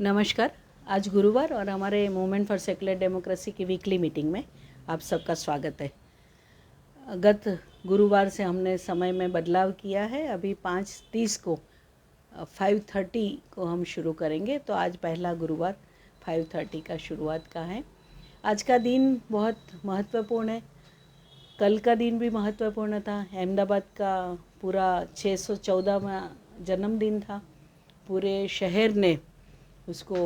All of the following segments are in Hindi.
नमस्कार। आज गुरुवार और हमारे मूवमेंट फॉर सेकुलर डेमोक्रेसी की वीकली मीटिंग में आप सबका स्वागत है। गत गुरुवार से हमने समय में बदलाव किया है। अभी 5:30 को 5:30 को हम शुरू करेंगे, तो आज पहला गुरुवार 5:30 का शुरुआत का है। आज का दिन बहुत महत्वपूर्ण है। कल का दिन भी महत्वपूर्ण था। अहमदाबाद का पूरा 614वां जन्मदिन था। पूरे शहर ने उसको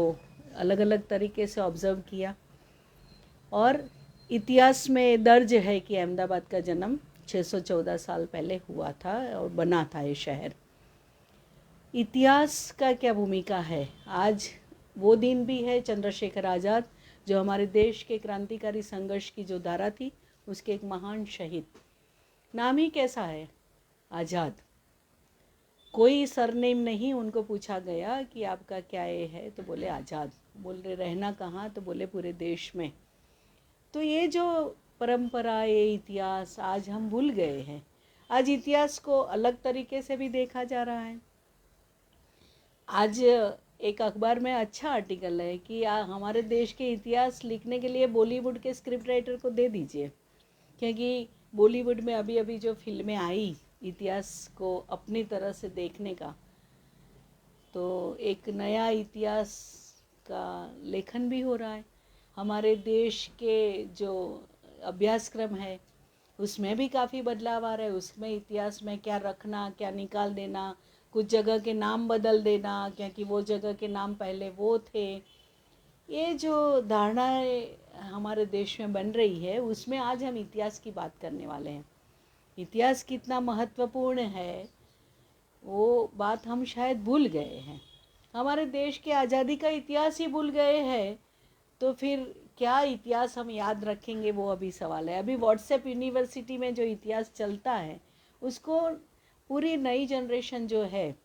अलग अलग तरीके से ऑब्ज़र्व किया और इतिहास में दर्ज है कि अहमदाबाद का जन्म 614 साल पहले हुआ था और बना था ये शहर। इतिहास का क्या भूमिका है? आज वो दिन भी है, चंद्रशेखर आज़ाद जो हमारे देश के क्रांतिकारी संघर्ष की जो धारा थी उसके एक महान शहीद। नाम ही कैसा है, आज़ाद। कोई सरनेम नहीं। उनको पूछा गया कि आपका क्या ये है, तो बोले आज़ाद। बोल रहे रहना कहाँ, तो बोले पूरे देश में। तो ये जो परंपरा, ये इतिहास आज हम भूल गए हैं। आज इतिहास को अलग तरीके से भी देखा जा रहा है। आज एक अखबार में अच्छा आर्टिकल है कि हमारे देश के इतिहास लिखने के लिए बॉलीवुड के स्क्रिप्ट राइटर को दे दीजिए, क्योंकि बॉलीवुड में अभी अभी जो फिल्में आई इतिहास को अपनी तरह से देखने का, तो एक नया इतिहास का लेखन भी हो रहा है। हमारे देश के जो अभ्यासक्रम है उसमें भी काफ़ी बदलाव आ रहा है। उसमें इतिहास में क्या रखना, क्या निकाल देना, कुछ जगह के नाम बदल देना क्योंकि वो जगह के नाम पहले वो थे। ये जो धारणाएं हमारे देश में बन रही है उसमें आज हम इतिहास की बात करने वाले हैं। इतिहास कितना महत्वपूर्ण है वो बात हम शायद भूल गए हैं। हमारे देश के आज़ादी का इतिहास ही भूल गए हैं, तो फिर क्या इतिहास हम याद रखेंगे, वो अभी सवाल है। अभी व्हाट्सएप यूनिवर्सिटी में जो इतिहास चलता है उसको पूरी नई जनरेशन जो है,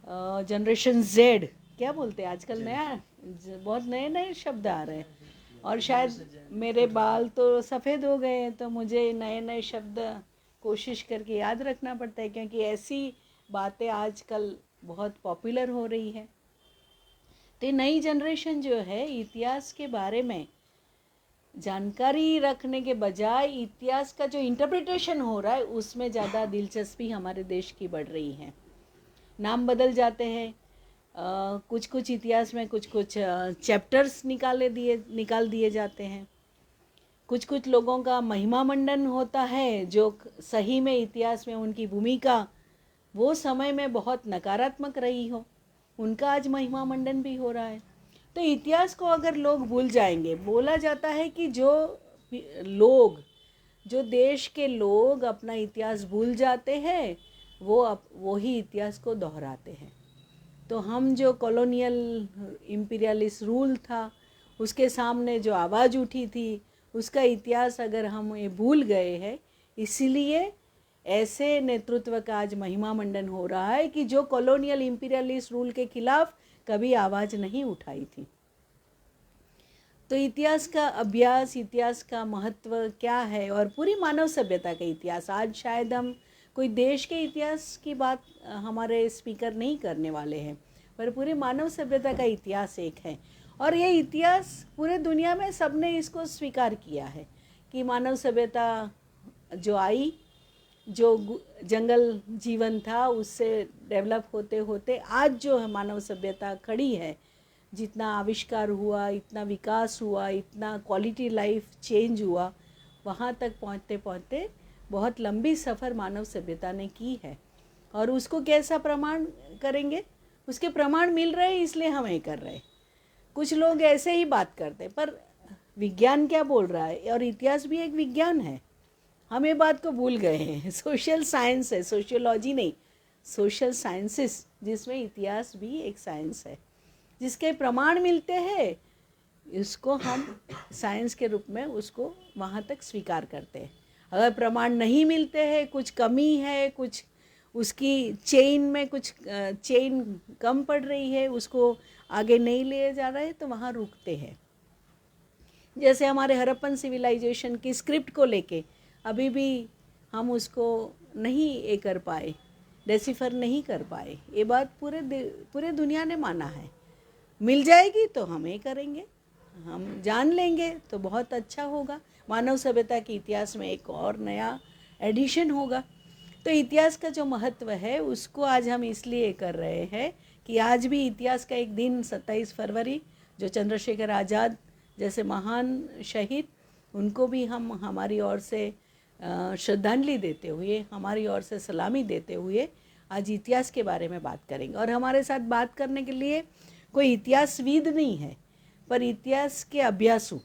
जनरेशन जेड क्या बोलते हैं आजकल, नया बहुत नए नए शब्द आ रहे हैं। और शायद मेरे बाल तो सफ़ेद हो गए हैं, तो मुझे नए नए शब्द कोशिश करके याद रखना पड़ता है, क्योंकि ऐसी बातें आजकल बहुत पॉपुलर हो रही है। तो नई जनरेशन जो है इतिहास के बारे में जानकारी रखने के बजाय इतिहास का जो इंटरप्रिटेशन हो रहा है उसमें ज़्यादा दिलचस्पी हमारे देश की बढ़ रही है। नाम बदल जाते हैं। कुछ कुछ इतिहास में कुछ कुछ चैप्टर्स निकाल दिए जाते हैं। कुछ कुछ लोगों का महिमा मंडन होता है जो सही में इतिहास में उनकी भूमिका वो समय में बहुत नकारात्मक रही हो, उनका आज महिमा मंडन भी हो रहा है। तो इतिहास को अगर लोग भूल जाएंगे, बोला जाता है कि लोग जो देश के लोग अपना इतिहास भूल जाते हैं वो ही इतिहास को दोहराते हैं। तो हम जो कॉलोनियल इम्पीरियलिस्ट रूल था उसके सामने जो आवाज़ उठी थी उसका इतिहास अगर हम ये भूल गए हैं, इसीलिए ऐसे नेतृत्व का आज महिमा मंडन हो रहा है कि जो कॉलोनियल इम्पीरियलिस्ट रूल के खिलाफ कभी आवाज़ नहीं उठाई थी। तो इतिहास का अभ्यास, इतिहास का महत्व क्या है और पूरी मानव सभ्यता का इतिहास। आज शायद हम कोई देश के इतिहास की बात हमारे स्पीकर नहीं करने वाले हैं, पर पूरी मानव सभ्यता का इतिहास एक है। और ये इतिहास पूरे दुनिया में सबने इसको स्वीकार किया है कि मानव सभ्यता जो आई, जो जंगल जीवन था उससे डेवलप होते होते आज जो है मानव सभ्यता खड़ी है, जितना आविष्कार हुआ, इतना विकास हुआ, इतना क्वालिटी लाइफ चेंज हुआ, वहाँ तक पहुँचते पहुँचते बहुत लंबी सफ़र मानव सभ्यता ने की है। और उसको कैसा प्रमाण करेंगे? उसके प्रमाण मिल रहे हैं इसलिए हम ये कर रहे हैं। कुछ लोग ऐसे ही बात करते हैं, पर विज्ञान क्या बोल रहा है, और इतिहास भी एक विज्ञान है। हम ये बात को भूल गए हैं। सोशल साइंस है, सोशियोलॉजी नहीं, सोशल साइंसेस, जिसमें इतिहास भी एक साइंस है। जिसके प्रमाण मिलते हैं उसको हम साइंस के रूप में उसको वहाँ तक स्वीकार करते हैं। अगर प्रमाण नहीं मिलते हैं, कुछ कमी है, कुछ उसकी चेन में कुछ चेन कम पड़ रही है, उसको आगे नहीं ले जा रहा है, तो वहाँ रुकते हैं। जैसे हमारे हड़प्पन सिविलाइजेशन की स्क्रिप्ट को लेके अभी भी हम उसको नहीं ये कर पाए, डेसिफर नहीं कर पाए। ये बात पूरे दुनिया ने माना है। मिल जाएगी तो हम ये करेंगे, हम जान लेंगे तो बहुत अच्छा होगा। मानव सभ्यता के इतिहास में एक और नया एडिशन होगा। तो इतिहास का जो महत्व है उसको आज हम इसलिए कर रहे हैं कि आज भी इतिहास का एक दिन 27 फरवरी, जो चंद्रशेखर आज़ाद जैसे महान शहीद, उनको भी हम हमारी ओर से श्रद्धांजलि देते हुए, हमारी ओर से सलामी देते हुए आज इतिहास के बारे में बात करेंगे। और हमारे साथ बात करने के लिए कोई इतिहासविद नहीं है, पर इतिहास के अभ्यासु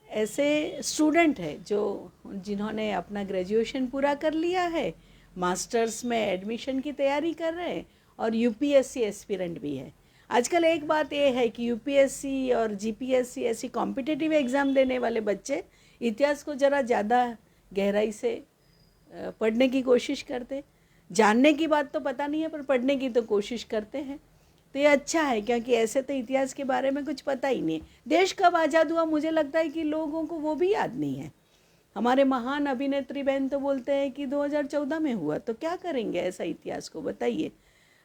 ऐसे स्टूडेंट है जो जिन्होंने अपना ग्रेजुएशन पूरा कर लिया है, मास्टर्स में एडमिशन की तैयारी कर रहे हैं और यूपीएससी एस्पिरेंट भी है। आजकल एक बात ये है कि यूपीएससी और जीपीएससी ऐसी कॉम्पिटिटिव एग्ज़ाम देने वाले बच्चे इतिहास को ज़रा ज़्यादा गहराई से पढ़ने की कोशिश करते। जानने की बात तो पता नहीं है, पर पढ़ने की तो कोशिश करते हैं। तो ये अच्छा है, क्योंकि ऐसे तो इतिहास के बारे में कुछ पता ही नहीं है। देश कब आज़ाद हुआ मुझे लगता है कि लोगों को वो भी याद नहीं है। हमारे महान अभिनेत्री बहन तो बोलते हैं कि 2014 में हुआ, तो क्या करेंगे ऐसा इतिहास को, बताइए।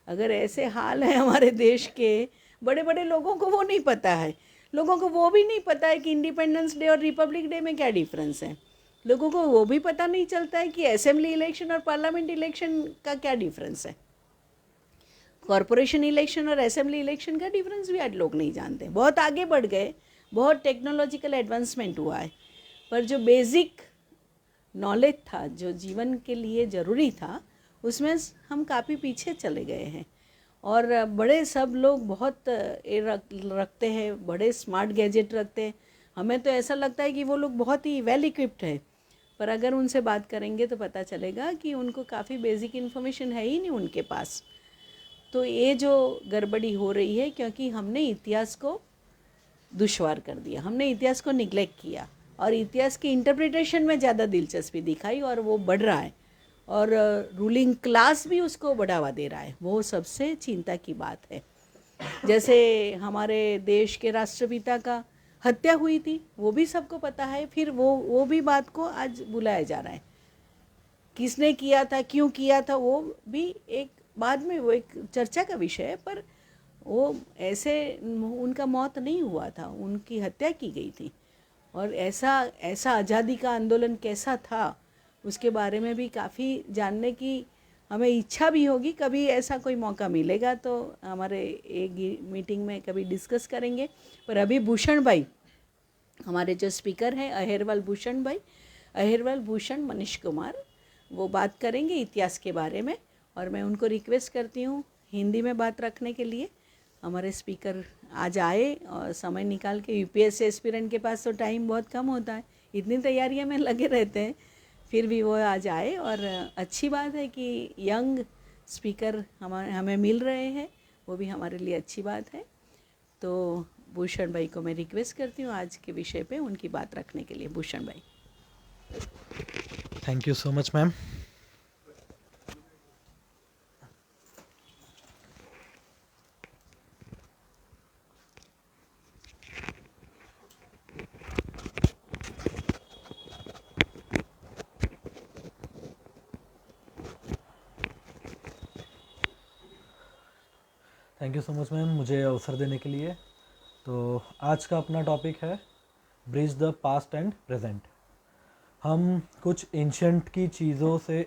अगर ऐसे हाल है हमारे देश के, बड़े बड़े लोगों को वो नहीं पता है। लोगों को वो भी नहीं पता है कि इंडिपेंडेंस डे और रिपब्लिक डे में क्या डिफरेंस है। लोगों को वो भी पता नहीं चलता है कि असेंबली इलेक्शन और पार्लियामेंट इलेक्शन का क्या डिफरेंस है। कॉरपोरेशन इलेक्शन और असेंबली इलेक्शन का डिफरेंस भी आज लोग नहीं जानते। बहुत आगे बढ़ गए, बहुत टेक्नोलॉजिकल एडवांसमेंट हुआ है, पर जो बेसिक नॉलेज था, जो जीवन के लिए ज़रूरी था, उसमें हम काफ़ी पीछे चले गए हैं। और बड़े सब लोग बहुत रखते हैं, बड़े स्मार्ट गैजेट रखते हैं। हमें तो ऐसा लगता है कि वो लोग बहुत ही वेल इक्विप्ड है, पर अगर उनसे बात करेंगे तो पता चलेगा कि उनको काफ़ी बेसिक इन्फॉर्मेशन है ही नहीं उनके पास। तो ये जो गड़बड़ी हो रही है, क्योंकि हमने इतिहास को दुश्वार कर दिया, हमने इतिहास को निगलेक्ट किया और इतिहास की इंटरप्रिटेशन में ज़्यादा दिलचस्पी दिखाई, और वो बढ़ रहा है और रूलिंग क्लास भी उसको बढ़ावा दे रहा है। वो सबसे चिंता की बात है। जैसे हमारे देश के राष्ट्रपिता का हत्या हुई थी, वो भी सबको पता है, फिर वो भी बात को आज बुलाया जा रहा है। किसने किया था, क्यों किया था, वो भी एक बाद में वो एक चर्चा का विषय है, पर वो ऐसे उनका मौत नहीं हुआ था, उनकी हत्या की गई थी। और ऐसा आज़ादी का आंदोलन कैसा था, उसके बारे में भी काफ़ी जानने की हमें इच्छा भी होगी। कभी ऐसा कोई मौका मिलेगा तो हमारे एक मीटिंग में कभी डिस्कस करेंगे। पर अभी भूषण भाई, हमारे जो स्पीकर हैं अहिरवाल भूषण भाई, अहिरवाल भूषण मनीष कुमार, वो बात करेंगे इतिहास के बारे में। और मैं उनको रिक्वेस्ट करती हूँ हिंदी में बात रखने के लिए। हमारे स्पीकर आज आए और समय निकाल के, यूपीएससी एस्पिरेंट के पास तो टाइम बहुत कम होता है, इतनी तैयारियां में लगे रहते हैं, फिर भी वो आज आए। और अच्छी बात है कि यंग स्पीकर हमें मिल रहे हैं, वो भी हमारे लिए अच्छी बात है। तो भूषण भाई को मैं रिक्वेस्ट करती हूँ आज के विषय पे उनकी बात रखने के लिए। भूषण भाई। Thank you so much ma'am. Thank you so much ma'am मुझे अवसर देने के लिए। तो आज का अपना टॉपिक है bridge the past and present. हम कुछ एंशियंट की चीज़ों से,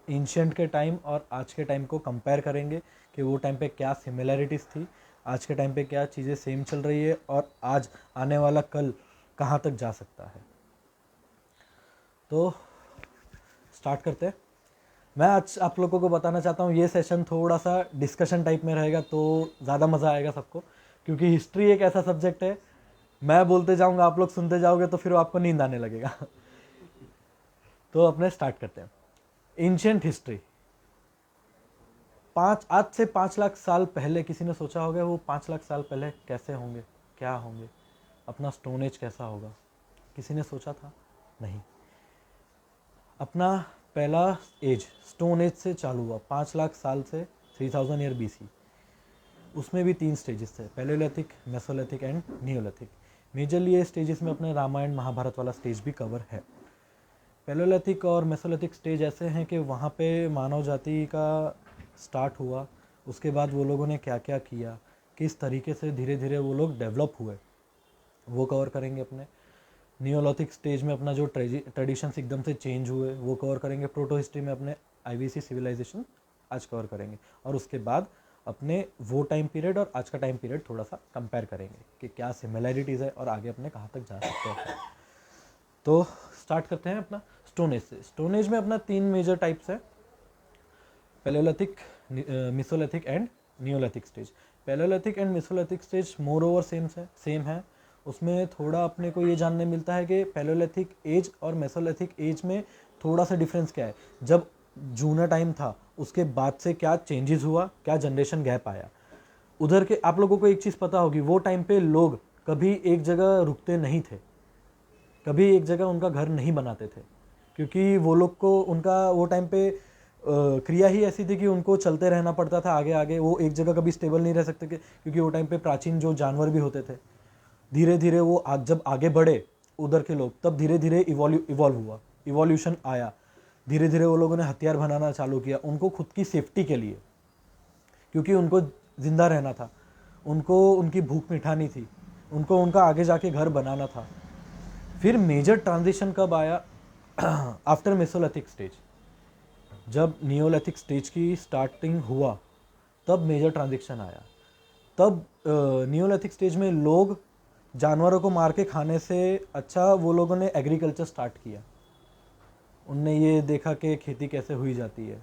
एंशियंट के टाइम और आज के टाइम को कंपेयर करेंगे कि वो टाइम पे क्या सिमिलैरिटीज़ थी, आज के टाइम पे क्या चीज़ें सेम चल रही है और आज आने वाला कल कहाँ तक जा सकता है। तो स्टार्ट करते हैं। मैं आज आप लोगों को बताना चाहता हूँ, ये सेशन थोड़ा सा डिस्कशन टाइप में रहेगा तो ज़्यादा मज़ा आएगा सबको, क्योंकि हिस्ट्री एक ऐसा सब्जेक्ट है, मैं बोलते जाऊँगा आप लोग सुनते जाओगे तो फिर आपको नींद आने लगेगा। तो अपने स्टार्ट करते हैं। Ancient history. आज से 5 लाख साल पहले किसी ने सोचा होगा वो 5 लाख साल पहले कैसे होंगे, क्या होंगे, अपना स्टोन एज कैसा होगा? किसी ने सोचा था? नहीं। अपना पहला एज स्टोन एज से चालू हुआ, 5 लाख साल से 3000 ईयर BC। उसमें भी 3 स्टेजेस थे, पैलेयोलिथिक, मेसोलिथिक एंड नियोलिथिक। मेजरली ये स्टेजेस में अपने रामायण महाभारत वाला स्टेज भी कवर है। पैलेयोलिथिक और मेसोलिथिक स्टेज ऐसे हैं कि वहाँ पे मानव जाति का स्टार्ट हुआ, उसके बाद वो लोगों ने क्या क्या किया, किस तरीके से धीरे धीरे वो लोग डेवलप हुए वो कवर करेंगे अपने। नियोलिथिक स्टेज में अपना जो ट्रेडिशंस एकदम से चेंज हुए वो कवर करेंगे। प्रोटो हिस्ट्री में अपने आईवीसी सिविलाइजेशन आज कवर करेंगे। और उसके बाद अपने वो टाइम पीरियड और आज का टाइम पीरियड थोड़ा सा कंपेयर करेंगे कि क्या सिमिलैरिटीज़ है और आगे अपने कहाँ तक जा सकते हैं। तो स्टार्ट करते हैं अपना स्टोन एज से। स्टोन एज में अपना 3 मेजर टाइप्स है, palaeolithic, mesolithic and neolithic stage. Palaeolithic and mesolithic stage moreover same है। उसमें थोड़ा अपने को ये जानने मिलता है कि पैलेयोलिथिक एज और मेसोलिथिक एज में थोड़ा सा डिफरेंस क्या है। जब जूना टाइम था उसके बाद से क्या चेंजेस हुआ, क्या जनरेशन गैप आया। उधर के आप लोगों को एक चीज़ पता होगी, वो टाइम पे लोग कभी एक जगह रुकते नहीं थे, कभी एक जगह उनका घर नहीं बनाते थे, क्योंकि वो लोग को उनका वो टाइम पे क्रिया ही ऐसी थी कि उनको चलते रहना पड़ता था आगे आगे। वो एक जगह कभी स्टेबल नहीं रह सकते क्योंकि वो टाइम पे प्राचीन जो जानवर भी होते थे, धीरे धीरे वो जब आगे बढ़े उधर के लोग, तब धीरे धीरे इवॉल्व हुआ, इवोल्यूशन आया। धीरे धीरे वो लोगों ने हथियार बनाना चालू किया उनको खुद की सेफ्टी के लिए, क्योंकि उनको जिंदा रहना था, उनको उनकी भूख मिटानी थी, उनको उनका आगे जाके घर बनाना था। फिर मेजर ट्रांजिशन कब आया? After Mesolithic stage. जब नियोलिथिक स्टेज की स्टार्टिंग हुआ तब मेजर ट्रांजिशन आया। तब नियोलिथिक स्टेज में लोग जानवरों को मार के खाने से अच्छा वो लोगों ने एग्रीकल्चर स्टार्ट किया। उनने ये देखा कि खेती कैसे हुई जाती है,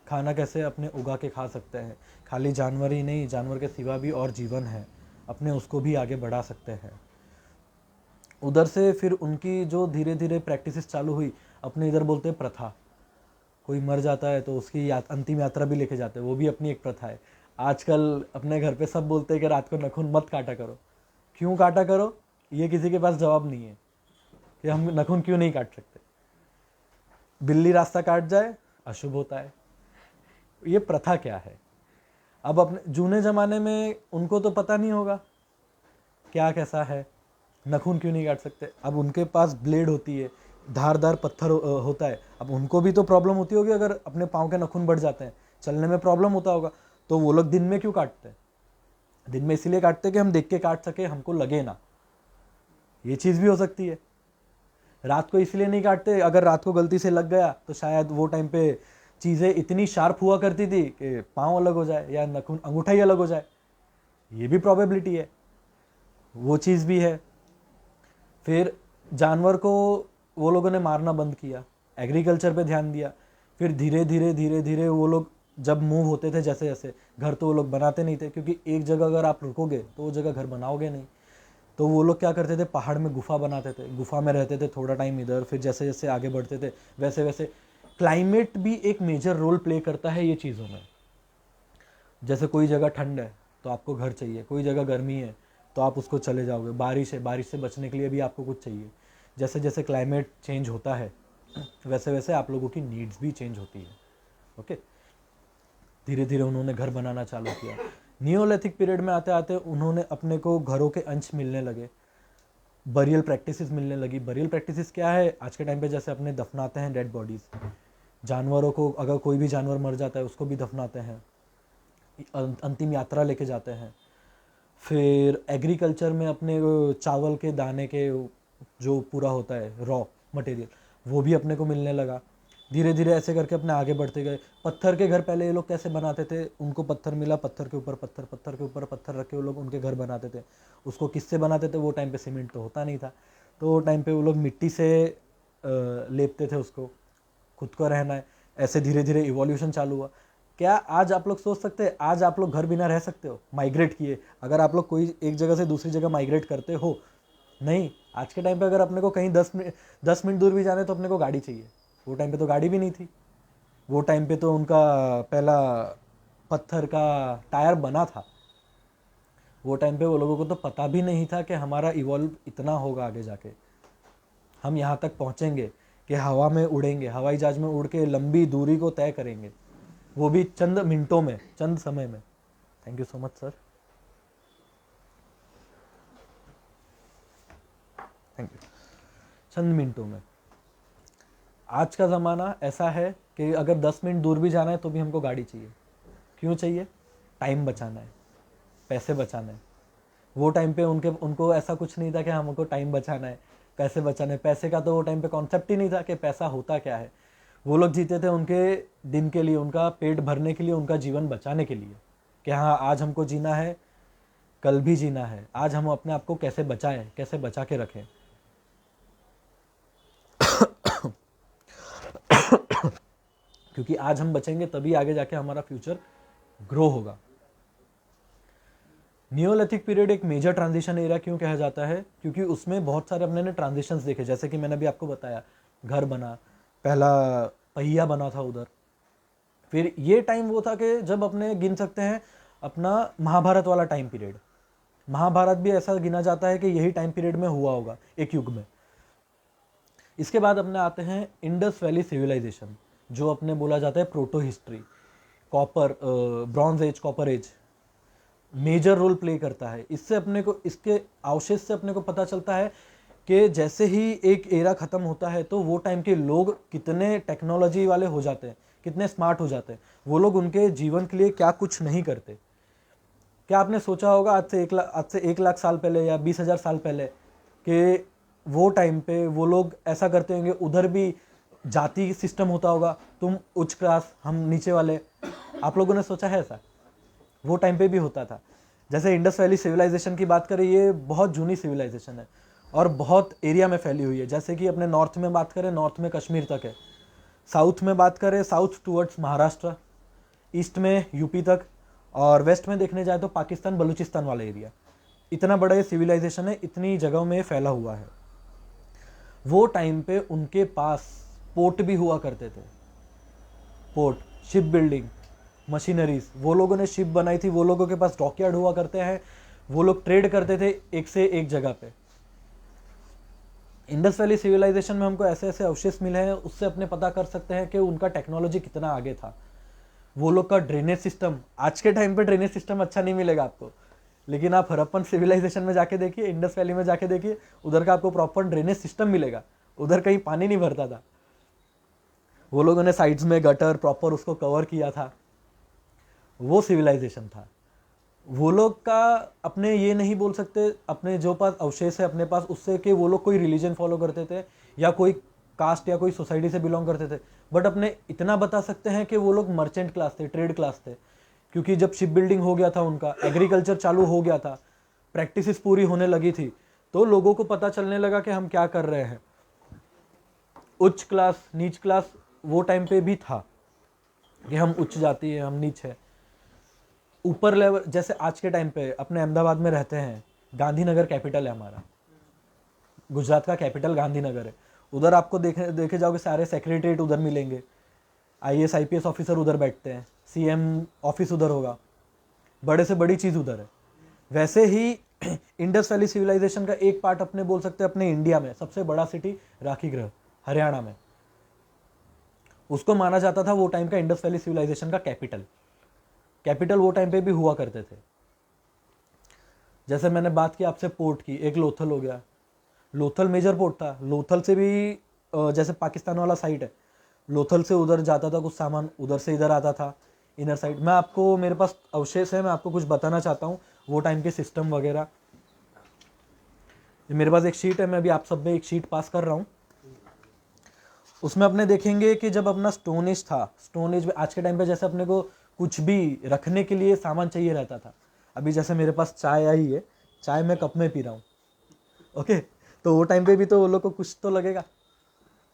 खाना कैसे अपने उगा के खा सकते हैं, खाली जानवर ही नहीं, जानवर के सिवा भी और जीवन है, अपने उसको भी आगे बढ़ा सकते हैं। उधर से फिर उनकी जो धीरे धीरे प्रैक्टिसेस चालू हुई, अपने इधर बोलते हैं प्रथा। कोई मर जाता है तो उसकी अंतिम यात्रा भी लेके जाते हैं, वो भी अपनी एक प्रथा है। आजकल अपने घर पे सब बोलते हैं कि रात को नाखून मत काटा करो। क्यों काटा करो, ये किसी के पास जवाब नहीं है कि हम नाखून क्यों नहीं काट सकते। बिल्ली रास्ता काट जाए अशुभ होता है, ये प्रथा क्या है। अब अपने जूने ज़माने में उनको तो पता नहीं होगा क्या कैसा है, नाखून क्यों नहीं काट सकते। अब उनके पास ब्लेड होती है, धारदार पत्थर होता है। अब उनको भी तो प्रॉब्लम होती होगी, अगर अपने पाँव के नाखून बढ़ जाते हैं, चलने में प्रॉब्लम होता होगा। तो वो लोग दिन में क्यों काटते हैं? दिन में इसीलिए काटते हैं कि हम देख के काट सके, हमको लगे ना। ये चीज़ भी हो सकती है। रात को इसलिए नहीं काटते, अगर रात को गलती से लग गया तो शायद वो टाइम पे चीज़ें इतनी शार्प हुआ करती थी कि पाँव अलग हो जाए या नाखून अंगूठा ही अलग हो जाए, ये भी प्रोबेबिलिटी है, वो चीज़ भी है। फिर जानवर को वो लोगों ने मारना बंद किया, एग्रीकल्चर पे ध्यान दिया। फिर धीरे धीरे वो लोग जब मूव होते थे जैसे जैसे, घर तो वो लोग बनाते नहीं थे, क्योंकि एक जगह अगर आप रुकोगे तो वो जगह घर बनाओगे नहीं। तो वो लोग क्या करते थे, पहाड़ में गुफा बनाते थे, गुफा में रहते थे थोड़ा टाइम इधर, फिर जैसे जैसे आगे बढ़ते थे वैसे वैसे। क्लाइमेट भी एक मेजर रोल प्ले करता है ये चीज़ों में। जैसे कोई जगह ठंड है तो आपको घर चाहिए, कोई जगह गर्मी है तो आप उसको चले जाओगे, बारिश है, बारिश से बचने के लिए भी आपको कुछ चाहिए। जैसे जैसे क्लाइमेट चेंज होता है वैसे वैसे आप लोगों की नीड्स भी चेंज होती है। ओके, धीरे धीरे उन्होंने घर बनाना चालू किया। नियोलिथिक पीरियड में आते आते उन्होंने अपने को घरों के अंश मिलने लगे, बरियल प्रैक्टिसेस मिलने लगी। बरियल प्रैक्टिसेस क्या है? आज के टाइम पे जैसे अपने दफनाते हैं डेड बॉडीज, जानवरों को, अगर कोई भी जानवर मर जाता है उसको भी दफनाते हैं, अंतिम यात्रा लेके जाते हैं। फिर एग्रीकल्चर में अपने चावल के दाने के जो पूरा होता है रॉ मटेरियल, वो भी अपने को मिलने लगा। धीरे धीरे ऐसे करके अपने आगे बढ़ते गए। पत्थर के घर पहले ये लोग कैसे बनाते थे, उनको पत्थर मिला, पत्थर के ऊपर पत्थर, पत्थर के ऊपर पत्थर रख के वो लोग उनके घर बनाते थे। उसको किससे बनाते थे? वो टाइम पे सीमेंट तो होता नहीं था, तो वो टाइम पे वो लोग मिट्टी से लेपते थे उसको, खुद को रहना है। ऐसे धीरे धीरे इवोल्यूशन चालू हुआ। क्या आज आप लोग सोच सकते हैं आज आप लोग घर बिना रह सकते हो? माइग्रेट किए, अगर आप लोग कोई एक जगह से दूसरी जगह माइग्रेट करते हो? नहीं। आज के टाइम पे अगर अपने को कहीं 10 मिनट दूर भी जाना है तो अपने को गाड़ी चाहिए। वो टाइम पे तो गाड़ी भी नहीं थी। वो टाइम पे तो उनका पहला पत्थर का टायर बना था। वो टाइम पे वो लोगों को तो पता भी नहीं था कि हमारा इवॉल्व इतना होगा आगे जाके, हम यहाँ तक पहुँचेंगे कि हवा में उड़ेंगे, हवाई जहाज में उड़ के लंबी दूरी को तय करेंगे, वो भी चंद मिनटों में, चंद समय में। Thank you so much sir, thank you. चंद मिनटों में। आज का ज़माना ऐसा है कि अगर 10 मिनट दूर भी जाना है तो भी हमको गाड़ी चाहिए। क्यों चाहिए? टाइम बचाना है, पैसे बचाने। वो टाइम पे उनको ऐसा कुछ नहीं था कि हमको टाइम बचाना है, पैसे बचाने। पैसे का तो वो टाइम पे कॉन्सेप्ट ही नहीं था कि पैसा होता क्या है। वो लोग जीते थे उनके दिन के लिए, उनका पेट भरने के लिए, उनका जीवन बचाने के लिए, कि हाँ आज हमको जीना है, कल भी जीना है, आज हम अपने आप को कैसे बचाएं, कैसे बचा के रखें। क्योंकि आज हम बचेंगे तभी आगे जाके हमारा फ्यूचर ग्रो होगा। नियोलिथिक पीरियड एक मेजर ट्रांजिशन एरिया क्यों कहा जाता है? क्योंकि उसमें बहुत सारे अपने ने ट्रांजिशंस देखे, जैसे कि मैंने अभी आपको बताया, घर बना, पहला पहिया बना था उधर। फिर ये टाइम वो था कि जब अपने गिन सकते हैं अपना महाभारत वाला टाइम पीरियड। महाभारत भी ऐसा गिना जाता है कि यही टाइम पीरियड में हुआ होगा, एक युग में। इसके बाद अपने आते हैं इंडस वैली सिविलाइजेशन, जो अपने बोला जाता है proto history. Copper, bronze age, copper age major role play करता है। इससे अपने को, इसके अवशेष से अपने को पता चलता है कि जैसे ही एक एरा खत्म होता है तो वो टाइम के लोग कितने टेक्नोलॉजी वाले हो जाते हैं, कितने स्मार्ट हो जाते हैं। वो लोग उनके जीवन के लिए क्या कुछ नहीं करते। क्या आपने सोचा होगा आज से 1 लाख साल पहले या 20,000 साल पहले कि वो टाइम पे वो लोग ऐसा करते होंगे? उधर भी जाति सिस्टम होता होगा, तुम उच्च क्लास, हम नीचे वाले। आप लोगों ने सोचा है ऐसा? वो टाइम पे भी होता था। जैसे इंडस वैली सिविलाइजेशन की बात करें, ये बहुत जूनी सिविलाइजेशन है और बहुत एरिया में फैली हुई है। जैसे कि अपने नॉर्थ में बात करें, नॉर्थ में कश्मीर तक है। साउथ में बात करें, साउथ टूवर्ड्स महाराष्ट्र, ईस्ट में यूपी तक, और वेस्ट में देखने जाए तो पाकिस्तान बलूचिस्तान वाला एरिया। इतना बड़ा ये सिविलाइजेशन है, इतनी जगहों में फैला हुआ है। वो टाइम पे उनके पास पोर्ट भी हुआ करते थे, पोर्ट, शिप बिल्डिंग, मशीनरीज। वो लोगों ने शिप बनाई थी, वो लोगों के पास डॉकयार्ड हुआ करते हैं, वो लोग ट्रेड करते थे एक से एक जगह पे। इंडस वैली सिविलाइजेशन में हमको ऐसे ऐसे अवशेष मिले हैं, उससे अपने पता कर सकते हैं कि उनका टेक्नोलॉजी कितना आगे था। वो लोग का ड्रेनेज सिस्टम, आज के टाइम पे ड्रेनेज सिस्टम अच्छा नहीं मिलेगा आपको, लेकिन आप हरप्पन सिविलाइजेशन में जाके देखिए, इंडस वैली में जाके देखिए, उधर का आपको प्रॉपर ड्रेनेज सिस्टम मिलेगा। उधर कहीं पानी नहीं भरता था। वो लोगों ने साइड्स में गटर प्रॉपर उसको कवर किया था। वो सिविलाइजेशन था। वो लोग का अपने ये नहीं बोल सकते, अपने जो पास अवशेष है अपने पास, उससे कि वो लोग कोई रिलीजन फॉलो करते थे या कोई कास्ट या कोई सोसाइटी से बिलोंग करते थे। बट अपने इतना बता सकते हैं कि वो लोग मर्चेंट क्लास थे, ट्रेड क्लास थे। क्योंकि जब शिप बिल्डिंग हो गया था, उनका एग्रीकल्चर चालू हो गया था, प्रैक्टिसेस पूरी होने लगी थी, तो लोगों को पता चलने लगा कि हम क्या कर रहे हैं। उच्च क्लास, नीच क्लास वो टाइम पे भी था कि हम उच्च जाति है, हम नीच है। ऊपर लेवल, जैसे आज के टाइम पे अपने अहमदाबाद में रहते हैं, गांधीनगर कैपिटल है हमारा, गुजरात का कैपिटल गांधीनगर है। उधर आपको देखे जाओगे सारे सेक्रेटरीट उधर मिलेंगे, IAS IPS ऑफिसर उधर बैठते हैं, CM ऑफिस उधर होगा, बड़े से बड़ी चीज़ उधर है। वैसे ही इंडस वैली सिविलाइजेशन का एक पार्ट अपने बोल सकते हैं, अपने इंडिया में सबसे बड़ा सिटी राखीगृह, हरियाणा में, उसको माना जाता था वो टाइम का इंडस वैली सिविलाइजेशन का कैपिटल वो टाइम पे भी हुआ करते थे। जैसे मैंने बात की आपसे पोर्ट की, एक लोथल हो गया, लोथल मेजर पोर्ट था। लोथल से भी जैसे पाकिस्तान वाला साइड है, लोथल से उधर जाता था कुछ सामान, उधर से इधर आता था इनर साइड। मैं आपको, मेरे पास अवशेष है, मैं आपको कुछ बताना चाहता हूँ वो टाइम के सिस्टम वगैरह। मेरे पास एक शीट है, मैं अभी आप सब में एक शीट पास कर रहा हूँ। उसमें अपने देखेंगे कि जब अपना स्टोन एज था, स्टोन एज में आज के टाइम पे जैसे अपने को कुछ भी रखने के लिए सामान चाहिए रहता था। अभी जैसे मेरे पास चाय आई है, चाय मैं कप में पी रहा हूँ, ओके, तो वो टाइम पे भी तो वो लोग को कुछ तो लगेगा,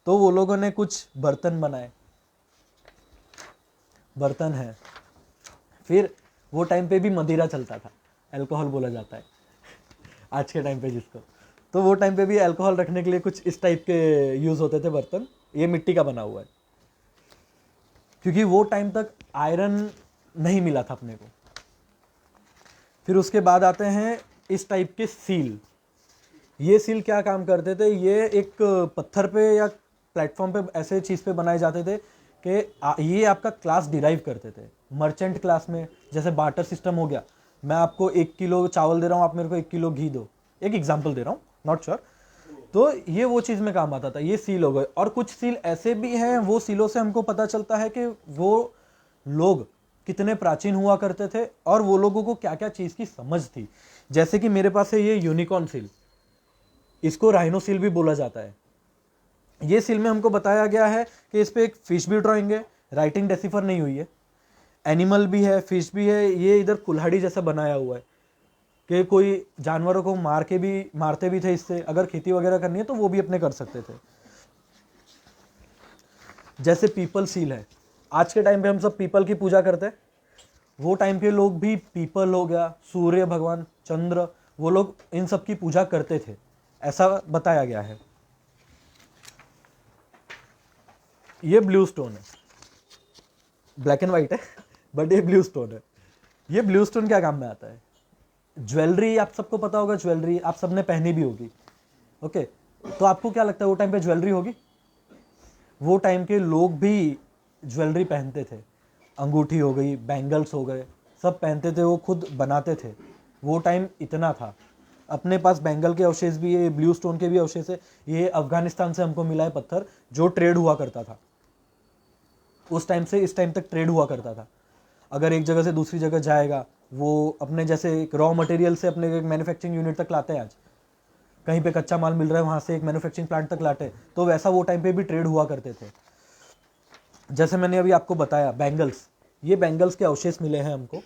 तो वो लोगों ने कुछ बर्तन बनाए, बर्तन है। फिर वो टाइम पे भी मदिरा चलता था, अल्कोहल बोला जाता है आज के टाइम पे जिसको, तो वो टाइम पे भी अल्कोहल रखने के लिए कुछ इस टाइप के यूज़ होते थे बर्तन। ये मिट्टी का बना हुआ है, क्योंकि वो टाइम तक आयरन नहीं मिला था अपने को। फिर उसके बाद आते हैं इस टाइप के सील। ये सील क्या काम करते थे? ये एक पत्थर पे या प्लेटफॉर्म पे ऐसे चीज़ पे बनाए जाते थे कि ये आपका क्लास डिराइव करते थे। मर्चेंट क्लास में जैसे बार्टर सिस्टम हो गया, मैं आपको 1 किलो चावल दे रहा हूँ, आप मेरे को 1 किलो घी दो, एक एग्जाम्पल दे रहा हूँ, नॉट श्योर। तो ये वो चीज़ में काम आता था, ये सील हो गए। और कुछ सील ऐसे भी हैं, वो सीलों से हमको पता चलता है कि वो लोग कितने प्राचीन हुआ करते थे और वो लोगों को क्या क्या चीज़ की समझ थी। जैसे कि मेरे पास है ये यूनिकॉर्न सील, इसको राइनो सील भी बोला जाता है। ये सील में हमको बताया गया है कि इस पे एक फिश भी ड्राइंग है, राइटिंग डेसिफर नहीं हुई है, एनिमल भी है, फिश भी है। ये इधर कुल्हाड़ी जैसा बनाया हुआ है कि कोई जानवरों को मारते भी थे इससे, अगर खेती वगैरह करनी है तो वो भी अपने कर सकते थे। जैसे पीपल सील है, आज के टाइम पे हम सब पीपल की पूजा करते हैं, वो टाइम के लोग भी पीपल हो गया, सूर्य भगवान, चंद्र, वो लोग इन सब की पूजा करते थे, ऐसा बताया गया है। ये ब्लू स्टोन है, ब्लैक एंड व्हाइट है बट ये ब्लू स्टोन है। ये ब्लू स्टोन क्या काम में आता है? ज्वेलरी, आप सबको पता होगा, ज्वेलरी आप सबने पहनी भी होगी। ओके, तो आपको क्या लगता है वो टाइम पे ज्वेलरी होगी? वो टाइम के लोग भी ज्वेलरी पहनते थे, अंगूठी हो गई, बैंगल्स हो गए, सब पहनते थे, वो खुद बनाते थे। वो टाइम इतना था। अपने पास बैंगल के अवशेष भी है, ब्लू स्टोन के भी अवशेष है। ये अफगानिस्तान से हमको मिला है पत्थर, जो ट्रेड हुआ करता था उस टाइम से इस टाइम तक ट्रेड हुआ करता था। अगर एक जगह से दूसरी जगह जाएगा, वो अपने जैसे एक रॉ मटेरियल से अपने एक मैन्युफैक्चरिंग यूनिट तक लाते हैं। आज कहीं पे कच्चा माल मिल रहा है, वहाँ से एक मैन्युफैक्चरिंग प्लांट तक लाते, तो वैसा वो टाइम पे भी ट्रेड हुआ करते थे। जैसे मैंने अभी आपको बताया बैंगल्स, ये बैंगल्स के अवशेष मिले हैं हमको।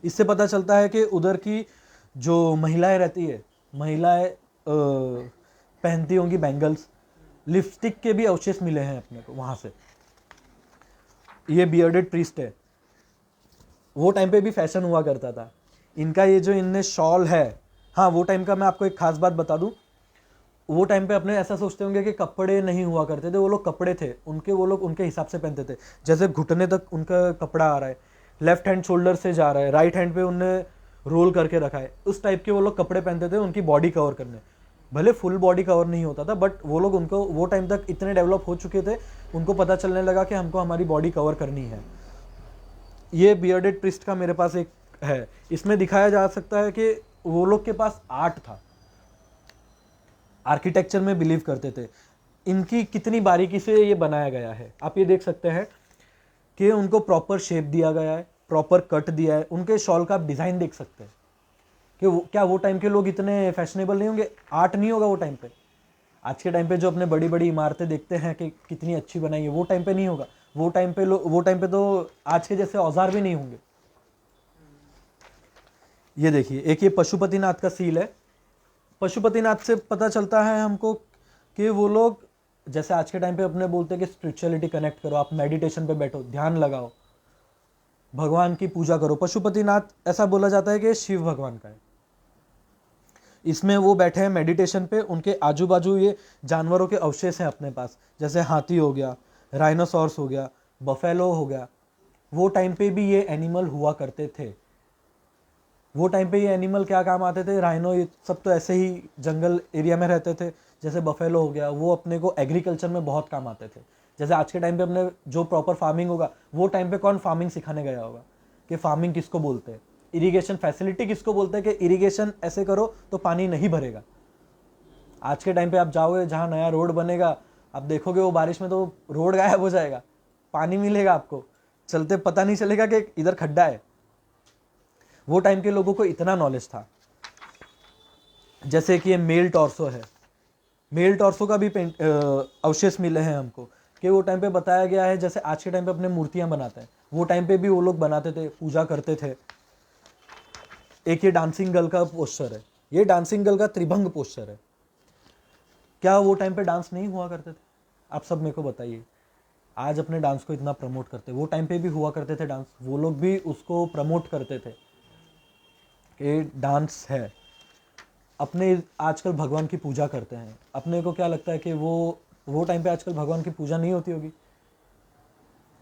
इससे पता चलता है कि उधर की जो महिलाएं रहती है, महिलाएं पहनती होंगी बैंगल्स। लिपस्टिक के भी अवशेष मिले हैं अपने को वहाँ से। ये बियर्डेड प्रीस्ट है, वो टाइम पे भी फैशन हुआ करता था। इनका ये जो इनने शॉल है, हाँ वो टाइम का मैं आपको एक खास बात बता दूं, वो टाइम पे अपने ऐसा सोचते होंगे कि कपड़े नहीं हुआ करते थे, वो लोग कपड़े थे उनके, वो लोग उनके हिसाब से पहनते थे। जैसे घुटने तक उनका कपड़ा आ रहा है, लेफ्ट हैंड शोल्डर से जा रहा है, राइट हैंड पे उनने रोल करके रखा है, उस टाइप के वो लोग कपड़े पहनते थे उनकी बॉडी कवर करने। भले फुल बॉडी कवर नहीं होता था, बट वो लोग उनको वो टाइम तक इतने डेवलप हो चुके थे, उनको पता चलने लगा कि हमको हमारी बॉडी कवर करनी है। ये बियर्डेड प्रिस्ट का मेरे पास एक है, इसमें दिखाया जा सकता है कि वो लोग के पास आर्ट था, आर्किटेक्चर में बिलीव करते थे। इनकी कितनी बारीकी से ये बनाया गया है, आप ये देख सकते हैं कि उनको प्रॉपर शेप दिया गया है, प्रॉपर कट दिया है। उनके शॉल का आप डिज़ाइन देख सकते हैं कि क्या वो टाइम के लोग इतने फैशनेबल नहीं होंगे? आर्ट नहीं होगा वो टाइम पे। आज के टाइम पे जो अपने बड़ी बड़ी इमारतें देखते हैं कि कितनी अच्छी बनाई है, वो टाइम पे नहीं होगा। वो टाइम पे तो आज के जैसे औजार भी नहीं होंगे। ये देखिए, एक ये पशुपतिनाथ का सील है। पशुपतिनाथ से पता चलता है हमको कि वो लोग, जैसे आज के टाइम पे अपने बोलते हैं कि स्पिरिचुअलिटी कनेक्ट करो, आप मेडिटेशन पे बैठो, ध्यान लगाओ, भगवान की पूजा करो। पशुपतिनाथ ऐसा बोला जाता है कि शिव भगवान का है। इसमें वो बैठे हैं मेडिटेशन पे, उनके आजू बाजू ये जानवरों के अवशेष हैं अपने पास, जैसे हाथी हो गया, राइनोसॉर्स हो गया, बफेलो हो गया। वो टाइम पे भी ये एनिमल हुआ करते थे। वो टाइम पे ये एनिमल क्या काम आते थे? राइनो, ये सब तो ऐसे ही जंगल एरिया में रहते थे। जैसे बफेलो हो गया, वो अपने को एग्रीकल्चर में बहुत काम आते थे। जैसे आज के टाइम पे अपने जो प्रॉपर फार्मिंग होगा, वो टाइम पे कौन फार्मिंग सिखाने गया होगा कि फार्मिंग किसको बोलते हैं, इरिगेशन फैसिलिटी किसको बोलते हैं, कि इरिगेशन ऐसे करो तो पानी नहीं भरेगा। आज के टाइम पे आप जाओगे, जहाँ नया रोड बनेगा, आप देखोगे वो बारिश में तो रोड गायब हो जाएगा, पानी मिलेगा आपको, चलते पता नहीं चलेगा कि इधर खड्डा है। वो टाइम के लोगों को इतना नॉलेज था। जैसे कि ये मेल टॉर्सो है, मेल टॉर्सो का भी अवशेष मिले हैं हमको, कि वो टाइम पे बताया गया है, जैसे आज के टाइम पे अपने मूर्तियां बनाते हैं, वो टाइम पे भी वो लोग बनाते थे, पूजा करते थे। एक ये डांसिंग गर्ल का पोस्चर है, ये डांसिंग गर्ल का त्रिभंग पोस्चर है। क्या वो टाइम पे डांस नहीं हुआ करते थे? आप सब मेरे को बताइए। आज अपने डांस को इतना प्रमोट करते, वो टाइम पे भी हुआ करते थे डांस, वो लोग भी उसको प्रमोट करते थे कि डांस है। अपने आजकल भगवान की पूजा करते हैं, अपने को क्या लगता है कि वो टाइम पे आजकल भगवान की पूजा नहीं होती होगी?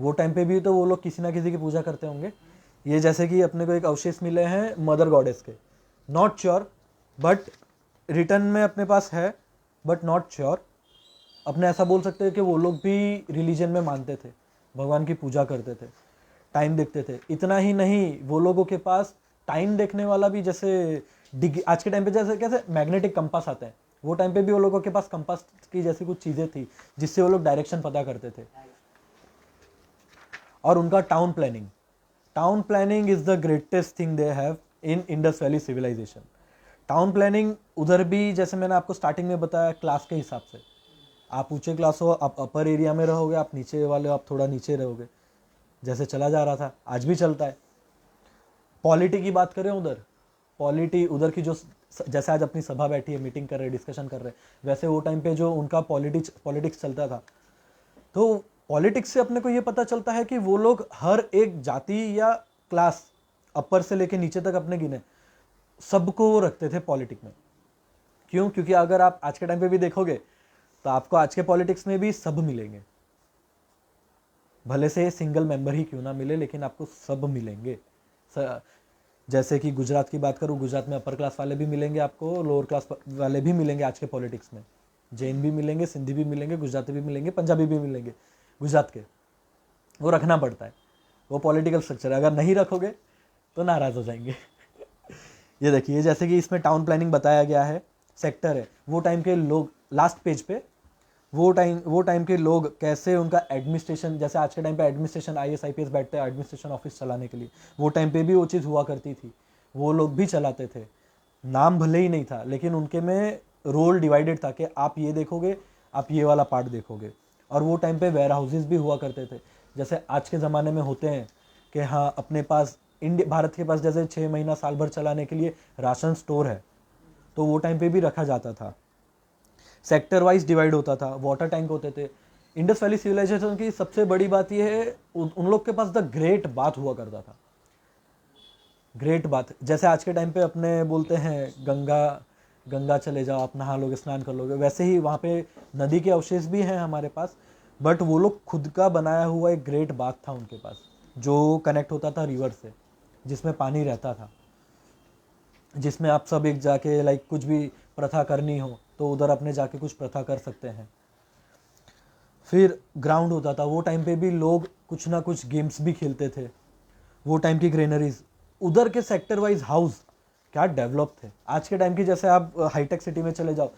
वो टाइम पे भी तो वो लोग किसी ना किसी की पूजा करते होंगे। ये जैसे कि अपने को एक अवशेष मिले हैं मदर गॉडेस के, नॉट श्योर, बट रिटर्न में अपने पास है, बट नॉट श्योर। अपने ऐसा बोल सकते हैं कि वो लोग भी रिलीजन में मानते थे, भगवान की पूजा करते थे, टाइम देखते थे। इतना ही नहीं, वो लोगों के पास टाइम देखने वाला भी, जैसे आज के टाइम पे जैसे कैसे मैग्नेटिक कंपास आते हैं, वो टाइम पे भी वो लोगों के पास कंपास की जैसी कुछ चीज़ें थी, जिससे वो लोग डायरेक्शन पता करते थे। और उनका town town planning is the greatest thing they have in Indus valley civilisation. Town planning उधर भी, जैसे मैंने आपको स्टार्टिंग में बताया, क्लास के हिसाब से, आप ऊंचे क्लास हो, आप अपर एरिया में रहोगे, आप नीचे वाले हो, आप थोड़ा नीचे रहोगे, जैसे चला जा रहा था, आज भी चलता है। पॉलिटी की बात करें, उधर पॉलिटी, उधर की जो, जैसे आज अपनी सभा बैठी है, मीटिंग कर रहे, डिस्कशन कर रहे, वैसे वो टाइम पे जो उनका पॉलिटिक्स चलता था, तो पॉलिटिक्स से अपने को ये पता चलता है कि वो लोग हर एक जाति या क्लास, अपर से लेके नीचे तक अपने गिने, सबको वो रखते थे पॉलिटिक्स में। क्यों? क्योंकि अगर आप आज के टाइम पे भी देखोगे तो आपको आज के पॉलिटिक्स में भी सब मिलेंगे, भले से सिंगल मेंबर ही क्यों ना मिले, लेकिन आपको सब मिलेंगे। जैसे कि गुजरात की बात करूँ, गुजरात में अपर क्लास वाले भी मिलेंगे आपको, लोअर क्लास वाले भी मिलेंगे आज के पॉलिटिक्स में। जैन भी मिलेंगे, सिंधी भी मिलेंगे, गुजराती भी मिलेंगे, पंजाबी भी मिलेंगे गुजरात के। वो रखना पड़ता है, वो पॉलिटिकल स्ट्रक्चर है, अगर नहीं रखोगे तो नाराज हो जाएंगे। ये देखिए, जैसे कि इसमें टाउन प्लानिंग बताया गया है, सेक्टर है, वो टाइम के लोग, लास्ट पेज पे, वो टाइम के लोग कैसे उनका एडमिनिस्ट्रेशन, जैसे आज के टाइम पे एडमिनिस्ट्रेशन IAS IPS बैठते हैं एडमिनिस्ट्रेशन ऑफिस चलाने के लिए, वो टाइम पे भी वो चीज़ हुआ करती थी, वो लोग भी चलाते थे। नाम भले ही नहीं था, लेकिन उनके में रोल डिवाइडेड था कि आप ये देखोगे, आप ये वाला पार्ट देखोगे। और वो टाइम पे वेयर हाउसेज भी हुआ करते थे, जैसे आज के ज़माने में होते हैं कि हाँ, अपने पास भारत के पास जैसे 6 महीना साल भर चलाने के लिए राशन स्टोर है, तो वो टाइम पे भी रखा जाता था। सेक्टर वाइज डिवाइड होता था, वाटर टैंक होते थे। इंडस वैली सिविलाइजेशन की सबसे बड़ी बात यह है, उन लोग के पास द ग्रेट बाथ हुआ करता था। ग्रेट बाथ, जैसे आज के टाइम पे अपने बोलते हैं गंगा चले जाओ, आप नहा लोगे, स्नान कर लोगे, वैसे ही वहाँ पे नदी के अवशेष भी हैं हमारे पास, बट वो लोग खुद का बनाया हुआ एक ग्रेट बाथ था उनके पास, जो कनेक्ट होता था रिवर से, जिसमें पानी रहता था, जिसमें आप सब एक जाके लाइक कुछ भी प्रथा करनी हो तो उधर अपने जाके कुछ प्रथा कर सकते हैं। फिर ग्राउंड होता था, वो टाइम पे भी लोग कुछ ना कुछ गेम्स भी खेलते थे। वो टाइम की ग्रेनरीज, उधर के सेक्टर वाइज हाउस क्या डेवलप थे। आज के टाइम की जैसे आप हाईटेक सिटी में चले जाओ,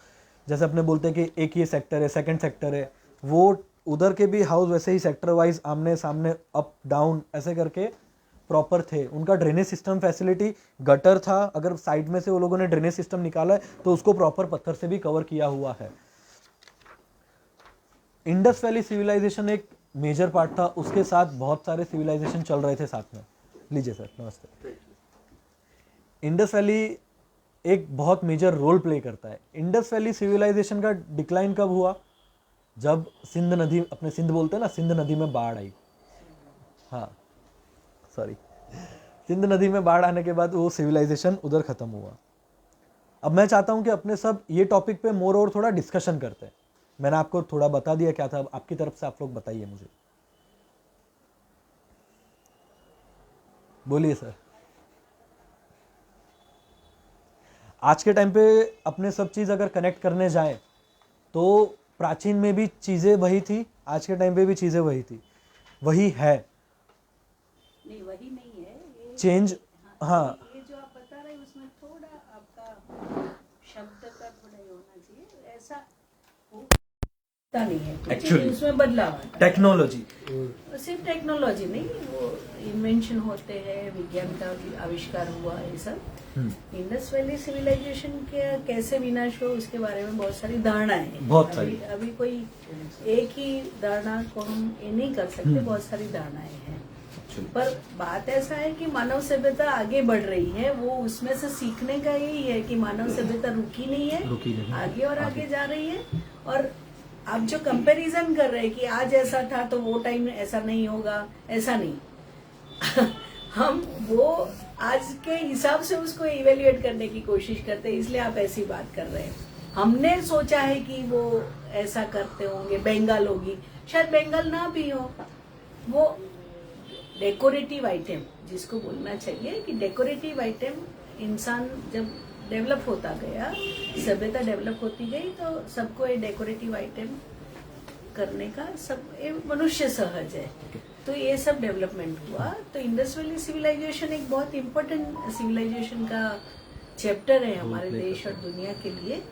जैसे अपने बोलते हैं कि एक ये सेक्टर है, सेकंड सेक्टर है, वो उधर के भी हाउस वैसे ही सेक्टर वाइज आमने सामने अप डाउन ऐसे करके प्रॉपर थे। उनका ड्रेनेज सिस्टम फैसिलिटी, गटर था, अगर साइड में से वो लोगों ने ड्रेनेज सिस्टम निकाला है तो उसको प्रॉपर पत्थर से भी कवर किया हुआ है। इंडस वैली सिविलाइजेशन एक मेजर पार्ट था, उसके साथ बहुत सारे सिविलाइजेशन चल रहे थे साथ में। लीजिए सर, नमस्ते। इंडस वैली एक बहुत मेजर रोल प्ले करता है। इंडस वैली सिविलाइजेशन का डिक्लाइन कब हुआ? जब सिंध नदी, अपने सिंध बोलते हैं ना, सिंध नदी में बाढ़ आई। हाँ सॉरी, सिंध नदी में बाढ़ आने के बाद वो सिविलाइजेशन उधर खत्म हुआ। अब मैं चाहता हूं कि अपने सब ये टॉपिक पे मोर और थोड़ा डिस्कशन करते हैं। मैंने आपको थोड़ा बता दिया क्या था, आपकी तरफ से आप लोग बताइए मुझे। बोलिए सर। आज के टाइम पे अपने सब चीज़ अगर कनेक्ट करने जाएं तो प्राचीन में भी चीज़ें वही थी, आज के टाइम पे भी चीज़ें वही थी, वही है। नहीं, वही नहीं है ये चेंज। हाँ, ये जो आप बता रहे हैं उसमें थोड़ा आपका शब्द का थोड़ा ये होना चाहिए, ऐसा होता नहीं है Actually, उसमें बदलाव आता है। टेक्नोलॉजी, सिर्फ टेक्नोलॉजी नहीं, वो इन्वेंशन होते हैं, विज्ञान का आविष्कार हुआ, ये सब। इंडस वैली सिविलाइजेशन के कैसे विनाश हुआ उसके बारे में बहुत सारी धारणाएं हैं। बहुत सारी। अभी कोई एक ही धारणा को हम ये नहीं कर सकते, बहुत सारी धारणाएं हैं। पर बात ऐसा है कि मानव सभ्यता आगे बढ़ रही है, वो उसमें से सीखने का यही है कि मानव सभ्यता रुकी नहीं है, आगे और आगे जा रही है। और आप जो कंपैरिजन कर रहे हैं कि आज ऐसा था तो वो टाइम ऐसा नहीं होगा, ऐसा नहीं। हम वो आज के हिसाब से उसको इवेल्युएट करने की कोशिश करते हैं, इसलिए आप ऐसी बात कर रहे हैं। हमने सोचा है कि वो ऐसा करते होंगे, बंगाल होगी, शायद बंगाल ना भी हो। वो डेकोरेटिव आइटम जिसको बोलना चाहिए कि डेकोरेटिव आइटम, इंसान जब डेवलप होता गया, सभ्यता डेवलप होती गई, तो सबको ये डेकोरेटिव आइटम करने का सब ये मनुष्य सहज है, तो ये सब डेवलपमेंट हुआ। तो इंडस वैली सिविलाइजेशन एक बहुत इम्पोर्टेंट सिविलाइजेशन का चैप्टर है हमारे देश और दुनिया के लिए।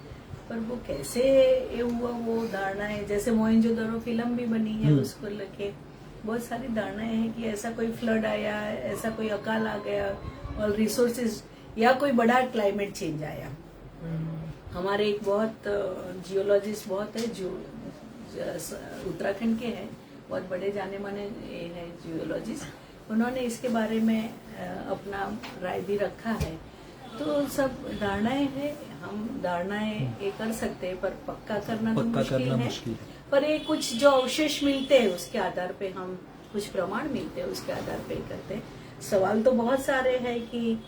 पर वो कैसे ये हुआ, वो धारणा है, जैसे मोहनजोदड़ो फिल्म भी बनी है उसको लेके, बहुत सारी धारणाएं हैं कि ऐसा कोई फ्लड आया, ऐसा कोई अकाल आ गया और रिसोर्सेज, या कोई बड़ा क्लाइमेट चेंज आया। हमारे एक बहुत जियोलॉजिस्ट बहुत है जो उत्तराखंड के हैं, बहुत बड़े जाने माने है जियोलॉजिस्ट, उन्होंने इसके बारे में अपना राय भी रखा है। तो सब धारणाएं हैं, हम धारणाएं ये कर सकते हैं पर पक्का करना तो मुश्किल है। पर ये कुछ जो अवशेष मिलते हैं उसके आधार पे, हम कुछ प्रमाण मिलते हैं उसके आधार पे करते हैं। सवाल तो बहुत सारे हैं कि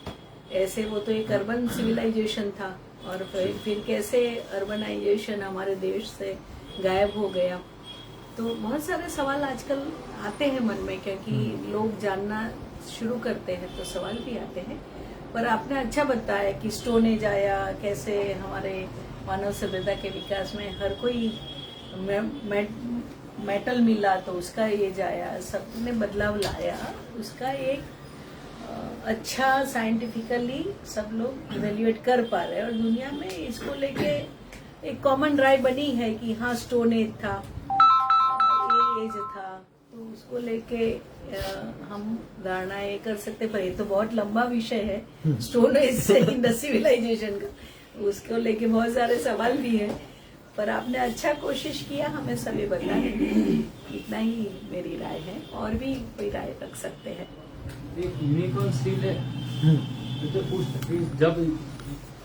ऐसे वो तो एक अर्बन सिविलाइजेशन था और फिर कैसे अर्बनाइजेशन हमारे देश से गायब हो गया। तो बहुत सारे सवाल आजकल आते हैं मन में, क्योंकि लोग जानना शुरू करते हैं तो सवाल भी आते हैं। पर आपने अच्छा बताया कि स्टोन एज आया, कैसे हमारे मानव सभ्यता के विकास में हर कोई मेटल मिला तो उसका एज आया, सबने बदलाव लाया, उसका एक अच्छा साइंटिफिकली सब लोग इवेल्युएट कर पा रहे हैं और दुनिया में इसको लेके एक कॉमन राय बनी है कि हाँ स्टोन एज था, ये एज था, तो उसको लेके हम धारणाएं कर सकते। पर ये तो बहुत लंबा विषय है, स्टोन एज से इंडस सिविलाइजेशन का, उसको लेके बहुत सारे सवाल भी है। पर आपने अच्छा कोशिश किया हमें सभी बताने की, इतना ही मेरी राय है। और भी कोई राय रख सकते हैं? यूनिकॉर्न स्टील है, जब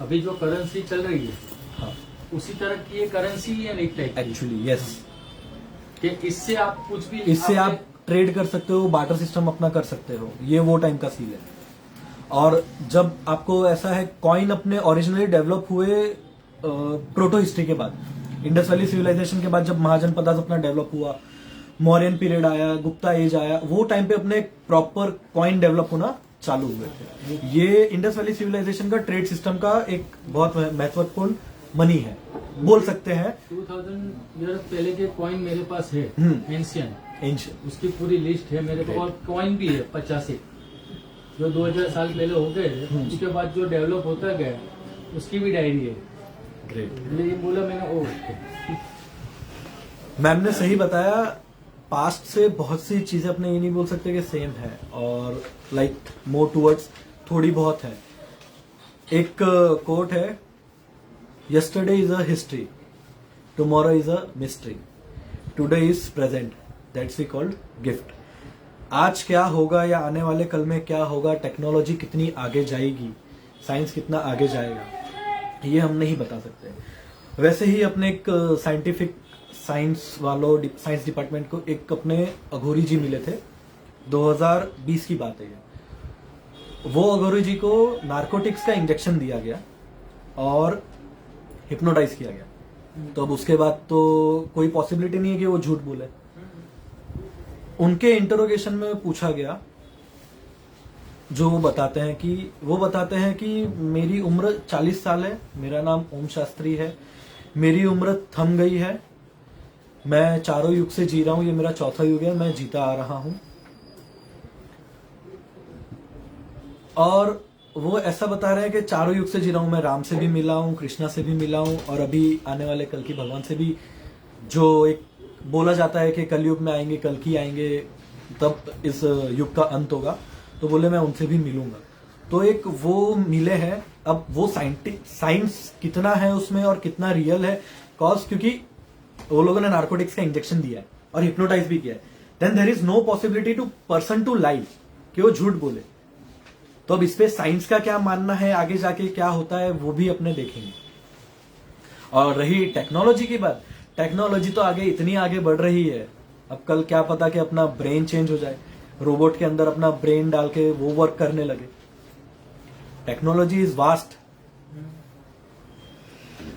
अभी जो करेंसी चल रही है, हाँ, उसी तरह की ये करेंसी है नहीं टाइप एक्चुअली यस, कि इससे आप कुछ भी, इससे आप ट्रेड कर सकते हो, बार्टर सिस्टम अपना कर सकते हो। ये वो टाइम का सील है। और जब आपको ऐसा है, कॉइन अपने ओरिजिनली डेवलप हुए प्रोटो हिस्ट्री के बाद, इंडस वैली सिविलाइजेशन के बाद, जब महाजनपद अपना डेवलप हुआ, मौर्यन पीरियड आया, गुप्ता एज आया, वो टाइम पे अपने प्रॉपर कॉइन डेवलप होना चालू हुए थे। ये इंडस वैली सिविलाइजेशन का ट्रेड सिस्टम का एक बहुत महत्वपूर्ण मनी है, बोल सकते हैं। 2000 ईयर पहले के कॉइन मेरे पास है, एंशियंट, उसकी पूरी लिस्ट है मेरे पास, और कॉइन भी है 50 जो 2000 साल पहले हो गए, उसके बाद जो डेवलप होता गया उसकी भी डायरी है। ग्रेट, ये बोला मैंने। मैम ने सही बताया, पास्ट से बहुत सी चीजें अपने ये नहीं बोल सकते कि सेम है, और लाइक मोर टूवर्ड्स थोड़ी बहुत है। एक कोट है, yesterday is a history, tomorrow is a mystery, today is present, that's we called gift. आज क्या होगा या आने वाले कल में क्या होगा, टेक्नोलॉजी कितनी आगे जाएगी, साइंस कितना आगे जाएगा, ये हम नहीं बता सकते। वैसे ही अपने एक साइंटिफिक साइंस डिपार्टमेंट को एक अपने अघोरी जी मिले थे, 2020 की बात है ये। वो अघोरी जी को नार्कोटिक्स का इंजेक्शन दिया गया और हिप्नोटाइज किया गया। तो अब उसके बाद तो कोई पॉसिबिलिटी नहीं है कि वो झूठ बोले। उनके इंटरोगेशन में पूछा गया, जो वो बताते हैं कि मेरी उम्र 40 साल है, मेरा नाम ओम शास्त्री है, मेरी उम्र थम गई है, मैं चारों युग से जी रहा हूं, ये मेरा चौथा युग है, मैं जीता आ रहा हूं। और वो ऐसा बता रहे हैं कि चारों युग से जी रहा हूं, मैं राम से भी मिला हूं, कृष्णा से भी मिला हूं, और अभी आने वाले कल की भगवान से भी, जो एक बोला जाता है कि कलयुग में आएंगे, कल की आएंगे, तब इस युग का अंत होगा, तो बोले मैं उनसे भी मिलूंगा। तो एक वो मिले हैं। अब वो साइंस कितना है उसमें और कितना रियल है, क्योंकि वो लोगों ने नार्कोटिक्स का इंजेक्शन दिया है और हिप्नोटाइज भी किया है, then there is no possibility to person to lie, कि वो झूठ बोले। तो अब इस पे साइंस का क्या मानना है, आगे जाके क्या होता है, वो भी अपने देखेंगे। और रही टेक्नोलॉजी की बात, टेक्नोलॉजी तो आगे इतनी आगे बढ़ रही है, अब कल क्या पता कि अपना ब्रेन चेंज हो जाए, रोबोट के अंदर अपना ब्रेन डाल के वो वर्क करने लगे। Technology is vast.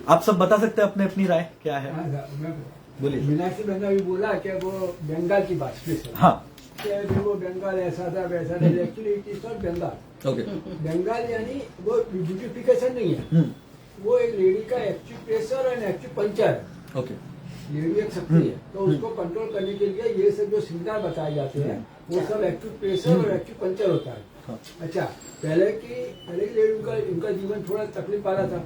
आप सब बता सकते हैं अपने अपनी राय क्या है? बोलिए। मीनाक्षी बंगा भी बोला कि वो बंगाल की बात स्पेशल, हाँ, वो बंगाल ऐसा था वैसा था, actually it is not Bengal. Okay, Bengal यानी वो ब्यूटिफिकेशन नहीं है, वो एक लेडी का एक्यूप्रेशर और एक्यूपंक्चर है। ओके, लेडी एक शक्ति है, तो उसको कंट्रोल करने के लिए ये सब जो सिग्नल बताए जाते हैं वो सब एक्यूप्रेशर और एक्यूपंक्चर होता है। हाँ। अच्छा, पहले की लेडी उनका जीवन थोड़ा तकलीफ वाला था।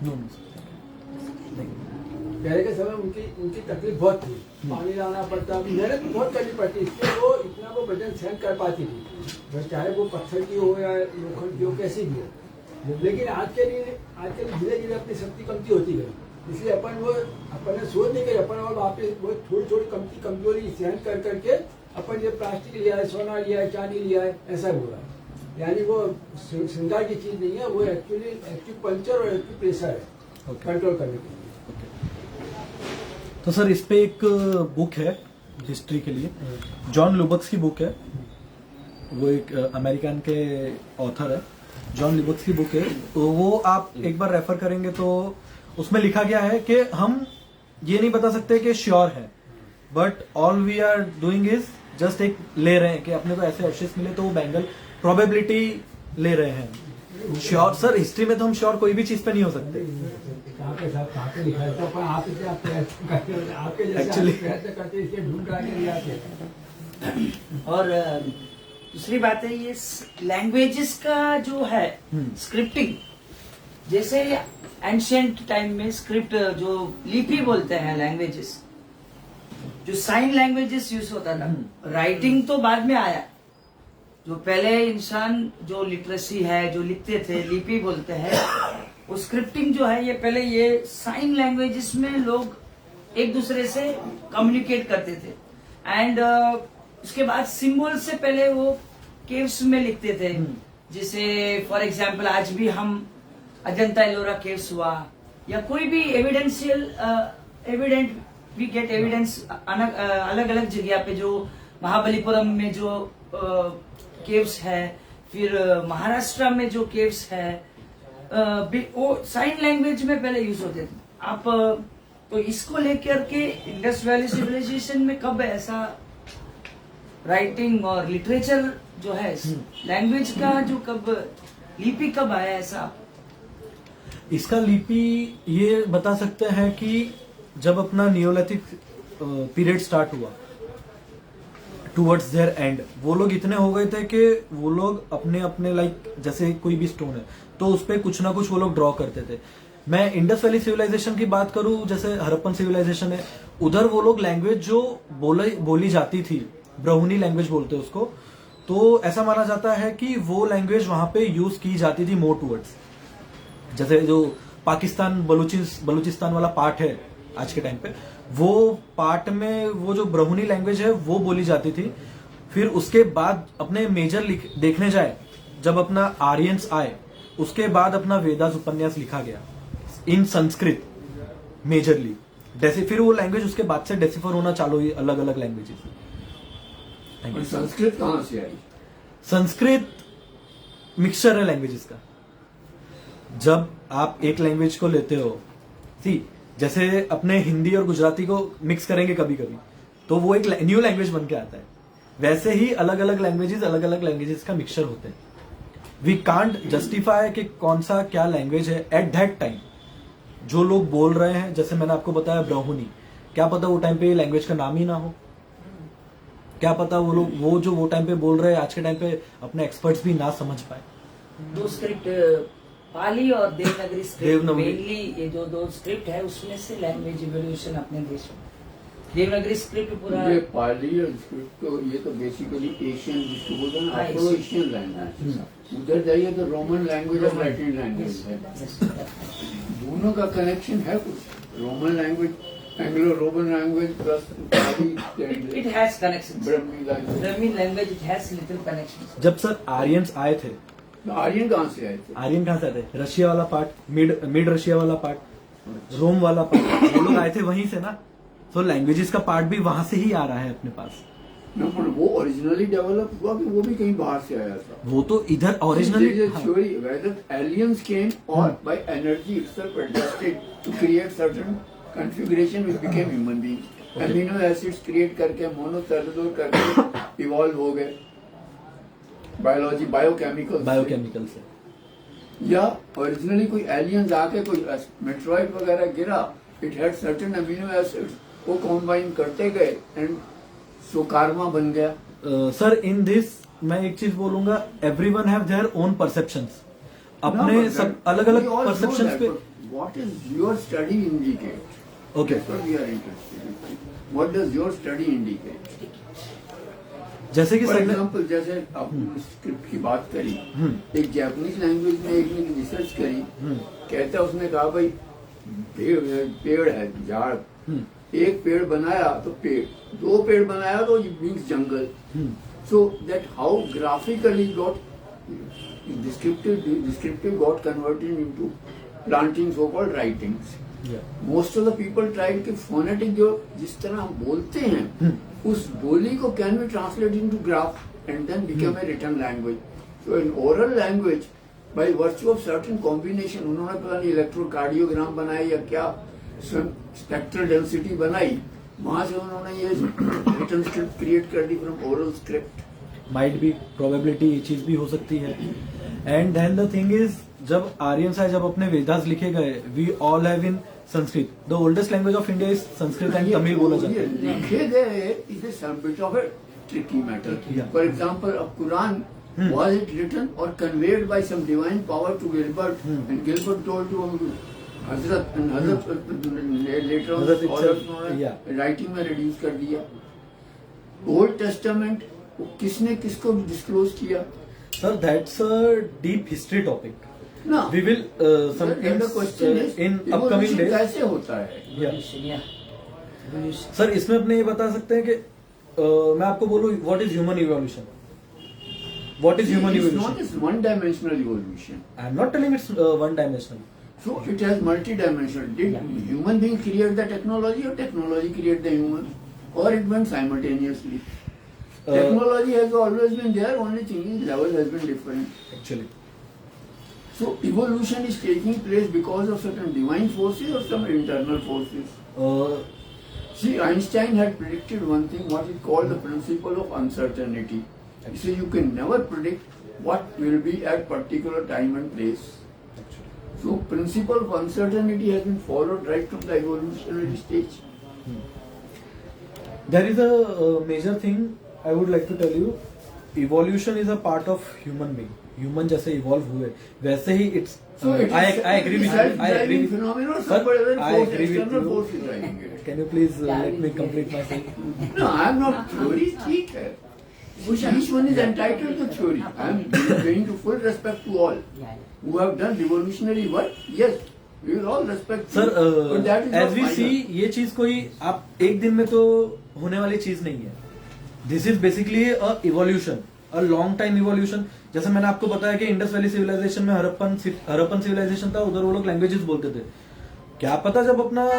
पहले के समय उनकी उनकी तकलीफ बहुत थी, पानी लाना पड़ता, मेहनत भी बहुत करनी पड़ती, इसलिए वो इतना वो वजन सहन कर पाती थी, चाहे वो पत्थर की हो या लोखंड की हो, कैसी भी हो। लेकिन आज के लिए धीरे धीरे अपनी शक्ति कमती होती गई, इसलिए अपन ने सोच नहीं कि अपन और वापस वो थोड़ी थोड़ी कमजोरी सहन कर करके अपन ये प्लास्टिक लिया है, सोना लिया है, चांदी लिया है, ऐसा हो रहा है। यानी वो श्रृंगार की चीज नहीं है, वो एक्चुअली पंचर और एक्चुअली प्रेशर है कंट्रोल करने के लिए। तो सर इस पे एक बुक है हिस्ट्री के लिए, जॉन लुबक्स की बुक है, वो एक अमेरिकन के ऑथर है, जॉन लुबक्स की बुक है, तो वो आप एक बार रेफर करेंगे तो उसमें लिखा गया है कि हम ये नहीं बता सकते कि श्योर है, but all we are doing is just एक ले रहे हैं कि अपने को ऐसे एशेस मिले तो वो बैंगल प्रोबेबिलिटी ले रहे हैं। श्योर सर हिस्ट्री में तो हम श्योर कोई भी चीज पे नहीं हो सकते। कहाँ पे लिखा है, तो अपन आपके जैसे प्रयत्न करते इसके ढूंढ के ले आते। और दूसरी बात है ये लैंग्वेजेस का जो है स्क्रिप्टिंग, जैसे एंशिएंट टाइम में स्क्रिप्ट जो लिपि बोलते हैं लैंग्वेजेस, जो साइन लैंग्वेजेस यूज होता था, राइटिंग तो बाद में आया, जो पहले इंसान जो लिटरेसी है जो लिखते थे लिपि बोलते हैं, वो स्क्रिप्टिंग जो है ये पहले ये साइन लैंग्वेजेस में लोग एक दूसरे से कम्युनिकेट करते थे। एंड उसके बाद सिंबल से पहले वो केव्स में लिखते थे, जैसे फॉर एग्जांपल आज भी हम अजंता एलोरा केव्स हुआ या कोई भी evidential evident we get evidence अलग अलग जगह पे, जो महाबलीपुरम में जो केव्स है, फिर महाराष्ट्र में जो केव्स है, वो साइन लैंग्वेज में पहले यूज होते थे। आप तो इसको लेकर के इंडस वैली सिविलाइजेशन में कब ऐसा राइटिंग और लिटरेचर जो है लैंग्वेज का जो कब लिपि कब आया ऐसा? इसका लिपि ये बता सकते हैं कि जब अपना नियोलिथिक पीरियड स्टार्ट हुआ टूवर्ड्स देयर एंड, वो लोग इतने हो गए थे कि वो लोग अपने अपने लाइक जैसे कोई भी स्टोन है तो उस पर कुछ ना कुछ वो लोग ड्रॉ करते थे। मैं इंडस वैली सिविलाइजेशन की बात करूं, जैसे हड़प्पन सिविलाइजेशन है, उधर वो लोग लैंग्वेज जो बोली जाती थी, ब्राहुनी लैंग्वेज बोलते हैं उसको, तो ऐसा माना जाता है कि वो लैंग्वेज वहां पे यूज की जाती थी मोर टूवर्ड्स, जैसे जो पाकिस्तान बलूचिस्तान वाला पार्ट है आज के टाइम पे, वो पार्ट में वो जो ब्राहुनी लैंग्वेज है वो बोली जाती थी। फिर उसके बाद अपने मेजर देखने जाए, जब अपना आर्यंस आए उसके बाद अपना वेदास उपन्यास लिखा गया इन संस्कृत मेजरली, फिर वो लैंग्वेज उसके बाद से डेसिफर होना चालू हुई अलग अलग लैंग्वेजेस। संस्कृत कहाँ से आई? संस्कृत मिक्सचर है लैंग्वेजेस का। जब आप एक लैंग्वेज को लेते हो, जैसे अपने हिंदी और गुजराती को मिक्स करेंगे कभी कभी तो वो एक न्यू लैंग्वेज बन के आता है, वैसे ही अलग अलग लैंग्वेजेस का मिक्सचर होते हैं। वी कांट जस्टिफाई कि कौन सा क्या लैंग्वेज है एट दैट टाइम। जो लोग बोल रहे हैं, जैसे मैंने आपको बताया ब्राहुनी, क्या पता वो टाइम पे लैंग्वेज का नाम ही ना हो, क्या पता वो लोग वो टाइम पे बोल रहे हैं आज के टाइम पे अपने एक्सपर्ट्स भी ना समझ पाए। दो स्क्रिप्ट पाली और देवनागरी स्क्रिप्ट, मेनली ये जो दो स्क्रिप्ट है उसमें से लैंग्वेज इवोल्यूशन अपने देश में देवनागरी स्क्रिप्ट पूरा ये पाली और स्क्रिप्ट तो ये तो बेसिकली एशियन जिसको बोलते हैं ना, अफ्रो एशियन लैंग्वेज। उधर जाइए तो रोमन लैंग्वेज और लैटिन लैंग्वेज है, दोनों का कनेक्शन है कुछ। Roman language, Anglo Roman language plus it has connection, Brahmi language it has little connection. जब सर आर्यंस आए थे, आर्यन कहाँ से आए थे? आर्यन कहाँ से आए थे? रशिया वाला पार्ट, मिड रशिया वाला पार्ट, रोम वाला पार्ट, वो लोग आए थे वहीं से ना, तो लैंग्वेजेस का पार्ट भी वहां से ही आ रहा है अपने पास। वो ओरिजिनली डेवलप हुआ कि वो भी कहीं बाहर से आया था? वो तो इधर originally theory whether aliens came or by energy itself adjusted to create certain configuration which became human beings. Amino acids create करके मोनोसेलुलर करके इवॉल्व हो गए बायोलॉजी बायोकेमिकल से, या ओरिजिनली कोई एलियंस आके कोई मेट्रॉइड वगैरह गिरा, it had certain amino acids, वो कॉम्बाइन करते गए एंड सो कार्मा बन गया। सर इन दिस मैं एक चीज बोलूंगा, everyone have their own perceptions, अपने सब अलग अलग परसेप्शंस पे। What is your study indicate? Okay. That's what we are interested in. What does your study indicate? जैसे कि फॉर सर ने एग्जाम्पल, जैसे आपने स्क्रिप्ट की बात करी, एक जापानीज लैंग्वेज में एक ने रिसर्च करी, कहता है उसने कहा भाई पेड़ है, झाड़, एक पेड़ बनाया तो पेड़, दो पेड़ बनाया तो मीन्स जंगल. So that how graphically got descriptive got converted into planting so called writings. Most of the people tried कि फोनेटिक जो जिस तरह हम बोलते हैं उस बोली को can we translate into graph and then become a written language. So in oral language by virtue of certain combination उन्होंने पता नहीं इलेक्ट्रोकार्डियोग्राम बनाई या क्या स्पेक्ट्रल डेंसिटी बनाई, वहां से उन्होंने ये रिटन स्क्रिप्ट क्रिएट कर दी from oral script. Might be probability ये चीज भी हो सकती है. And then the thing is, जब आर्यन साहब जब अपने वेदास लिखे गए, we all have in Sanskrit. The oldest language of India is Sanskrit and Tamil बोला जाता है. लिखे गए is a bit of a tricky matter. For example, अब कुरान was it written or conveyed by some divine power to Gilbert, and Gilbert told to Hazrat, and Hazrat later on scholars writing में reduce कर दिया. Old Testament किसने किसको डिस्क्लोज किया? Sir, that's a deep history topic. No. We will the question is in upcoming days. कैसे होता है? सर इसमें अपने ये बता सकते हैं कि मैं आपको बोलूं what is human evolution. What is human It's evolution? not this one-dimensional evolution. I am not telling it's one dimensional. So it has multi-dimensional. Did human being create the technology or technology create the human? Or it went simultaneously? Technology has always been there, only thing is level has been different. Actually. So evolution is taking place because of certain divine forces or some internal forces. See, Einstein had predicted one thing, what is called the principle of uncertainty. So you can never predict what will be at particular time and place. So principle of uncertainty has been followed right from the evolutionary stage. There is a major thing I would like to tell you. Evolution is a part of human being. Human जैसे evolve हुए वैसे ही it's. So it is I agree with you. I agree with phenomenon. Sir, Somebody I force, agree with external you. force is driving it. Can you please let me complete my thing? No, I am not theory. ठीक है. Each one is entitled to theory. I am paying to full respect to all who have done revolutionary work. Yes, we will all respect. Sir, but that is as we see, ये चीज कोई आप एक दिन में तो होने वाली चीज नहीं है. This is basically a evolution, a long time evolution. जैसे मैंने आपको बताया कि इंडस वैली सिविलाइजेशन में हड़प्पन सिविलाइजेशन था, उधर वो लोग लैंग्वेजेस बोलते थे. क्या पता जब अपना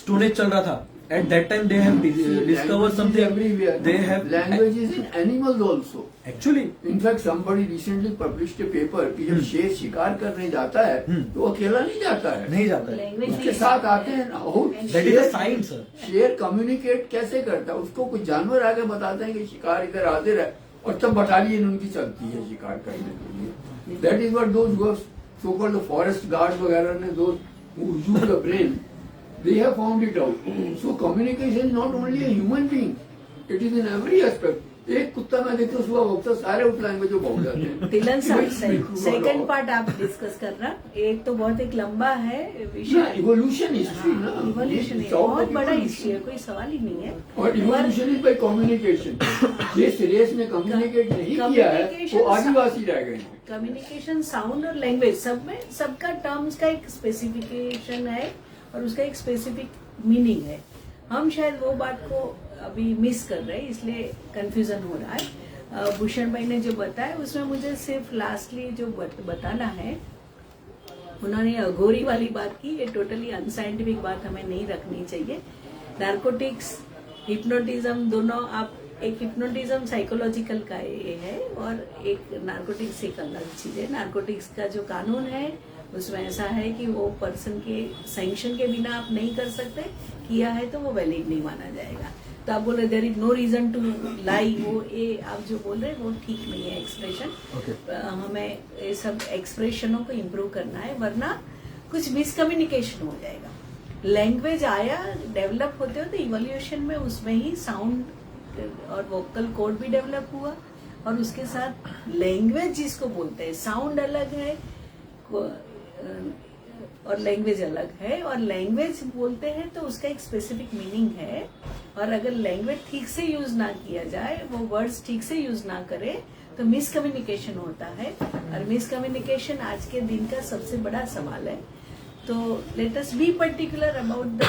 स्टोन एज चल रहा था, at that time they have discovered something. Everywhere. They have languages in animals also. Actually, In fact, somebody recently published a paper कि जब शेर शिकार करने जाता है तो वो अकेला नहीं जाता है, नहीं जाता है. उसके साथ आते हैं ना. That is a science, sir. शेर कम्युनिकेट कैसे करता है? उसको कुछ जानवर आके बताते हैं कि शिकार इधर हाजिर है, और तब बटालियन उनकी चलती है शिकार करने के लिए. That is what those so called forest guard वगैरह ने, those who use the brain, they have found it out. So communication is not only a human being, it is in every aspect. एक कुत्ता मैं देखता हूँ सुबह भोगता, सारे उठ लाएंगे जो भोग जाते हैं. तिलन साहब सेकंड पार्ट आप डिस्कस करना. एक तो बहुत एक लंबा है विषय. इवोल्यूशन हिस्ट्री ना, इवोल्यूशन बहुत बड़ा हिस्ट्री है, कोई सवाल ही नहीं है. और इवोल्यूशन इज बाय कम्युनिकेशन. जिस रेस ने कम्युनिकेट नहीं किया है वो आदिवासी रह गए हैं. कम्युनिकेशन, साउंड और लैंग्वेज सब में सबका टर्म्स का एक स्पेसिफिकेशन है और उसका एक स्पेसिफिक मीनिंग है. हम शायद वो बात को अभी मिस कर रहे हैं, इसलिए कंफ्यूजन हो रहा है. भूषण भाई ने जो बताया उसमें मुझे सिर्फ लास्टली जो बताना है, उन्होंने अघोरी वाली बात की. ये टोटली अनसाइंटिफिक बात हमें नहीं रखनी चाहिए. नार्कोटिक्स, हिप्नोटिज्म दोनों, आप एक हिप्नोटिज्म साइकोलॉजिकल का ये है और एक नार्कोटिक्स एक अलग चीज है. नार्कोटिक्स का जो कानून है उसमें ऐसा है कि वो पर्सन के सैंक्शन के बिना आप नहीं कर सकते, किया है तो वो वैलिड नहीं माना जाएगा. तो आप बोल रहे there is no reason to lie, वो ये आप जो बोल रहे हैं वो ठीक नहीं है एक्सप्रेशन. हमें ये सब एक्सप्रेशनों को इम्प्रूव करना है, वरना कुछ मिसकम्युनिकेशन हो जाएगा. लैंग्वेज आया, डेवलप होते होते इवोल्यूशन में उसमें ही साउंड और वोकल कोड भी डेवलप हुआ, और उसके साथ लैंग्वेज जिसको बोलते हैं, साउंड अलग है, और लैंग्वेज अलग है, और लैंग्वेज बोलते हैं तो उसका एक स्पेसिफिक मीनिंग है, और अगर लैंग्वेज ठीक से यूज ना किया जाए, वो वर्ड्स ठीक से यूज ना करे तो मिसकम्युनिकेशन होता है, और मिसकम्युनिकेशन आज के दिन का सबसे बड़ा सवाल है। तो let us be particular about the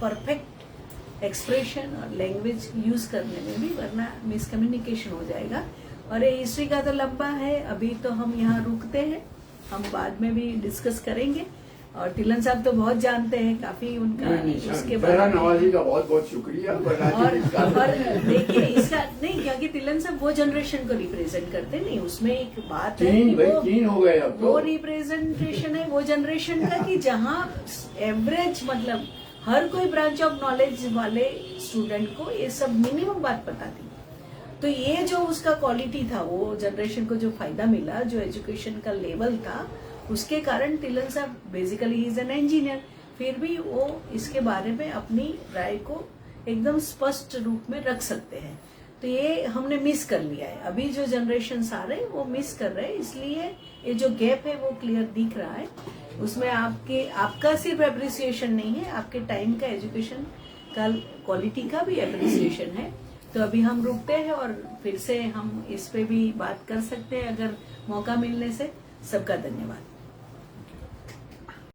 perfect expression और लैंग्वेज यूज करने में भी, वरना मिसकम्युनिकेशन हो जाएगा। और ये हिस्ट्री का तो लंबा है, अभी तो हम यहाँ रुकते हैं, हम बाद में भी डिस्कस करेंगे। और तिलन साहब तो बहुत जानते हैं, काफी उनका इसके बारे में। नवाजी का बहुत बहुत शुक्रिया। और देखिए इसका नहीं, क्योंकि तिलन साहब वो जनरेशन को रिप्रेजेंट करते नहीं, उसमें एक बात है कि तीन हो गए अब तो। वो रिप्रेजेंटेशन है वो जनरेशन का कि जहाँ एवरेज मतलब हर कोई ब्रांच ऑफ नॉलेज वाले स्टूडेंट को ये सब मिनिमम बात पता थी। तो ये जो उसका क्वालिटी था, वो जनरेशन को जो फायदा मिला, जो एजुकेशन का लेवल था, उसके कारण तिलन साहब basically he is an engineer, फिर भी वो इसके बारे में अपनी राय को एकदम स्पष्ट रूप में रख सकते हैं। तो ये हमने मिस कर लिया है, अभी जो जनरेशन आ रहे हैं वो मिस कर रहे हैं, इसलिए ये जो गैप है वो क्लियर दिख रहा है। उसमें आपका सिर्फ एप्रिसिएशन नहीं है, आपके टाइम का एजुकेशन का क्वालिटी का भी एप्रिसिएशन है। तो अभी हम रुकते हैं और फिर से हम इस पे भी बात कर सकते हैं अगर मौका मिलने से। सबका धन्यवाद।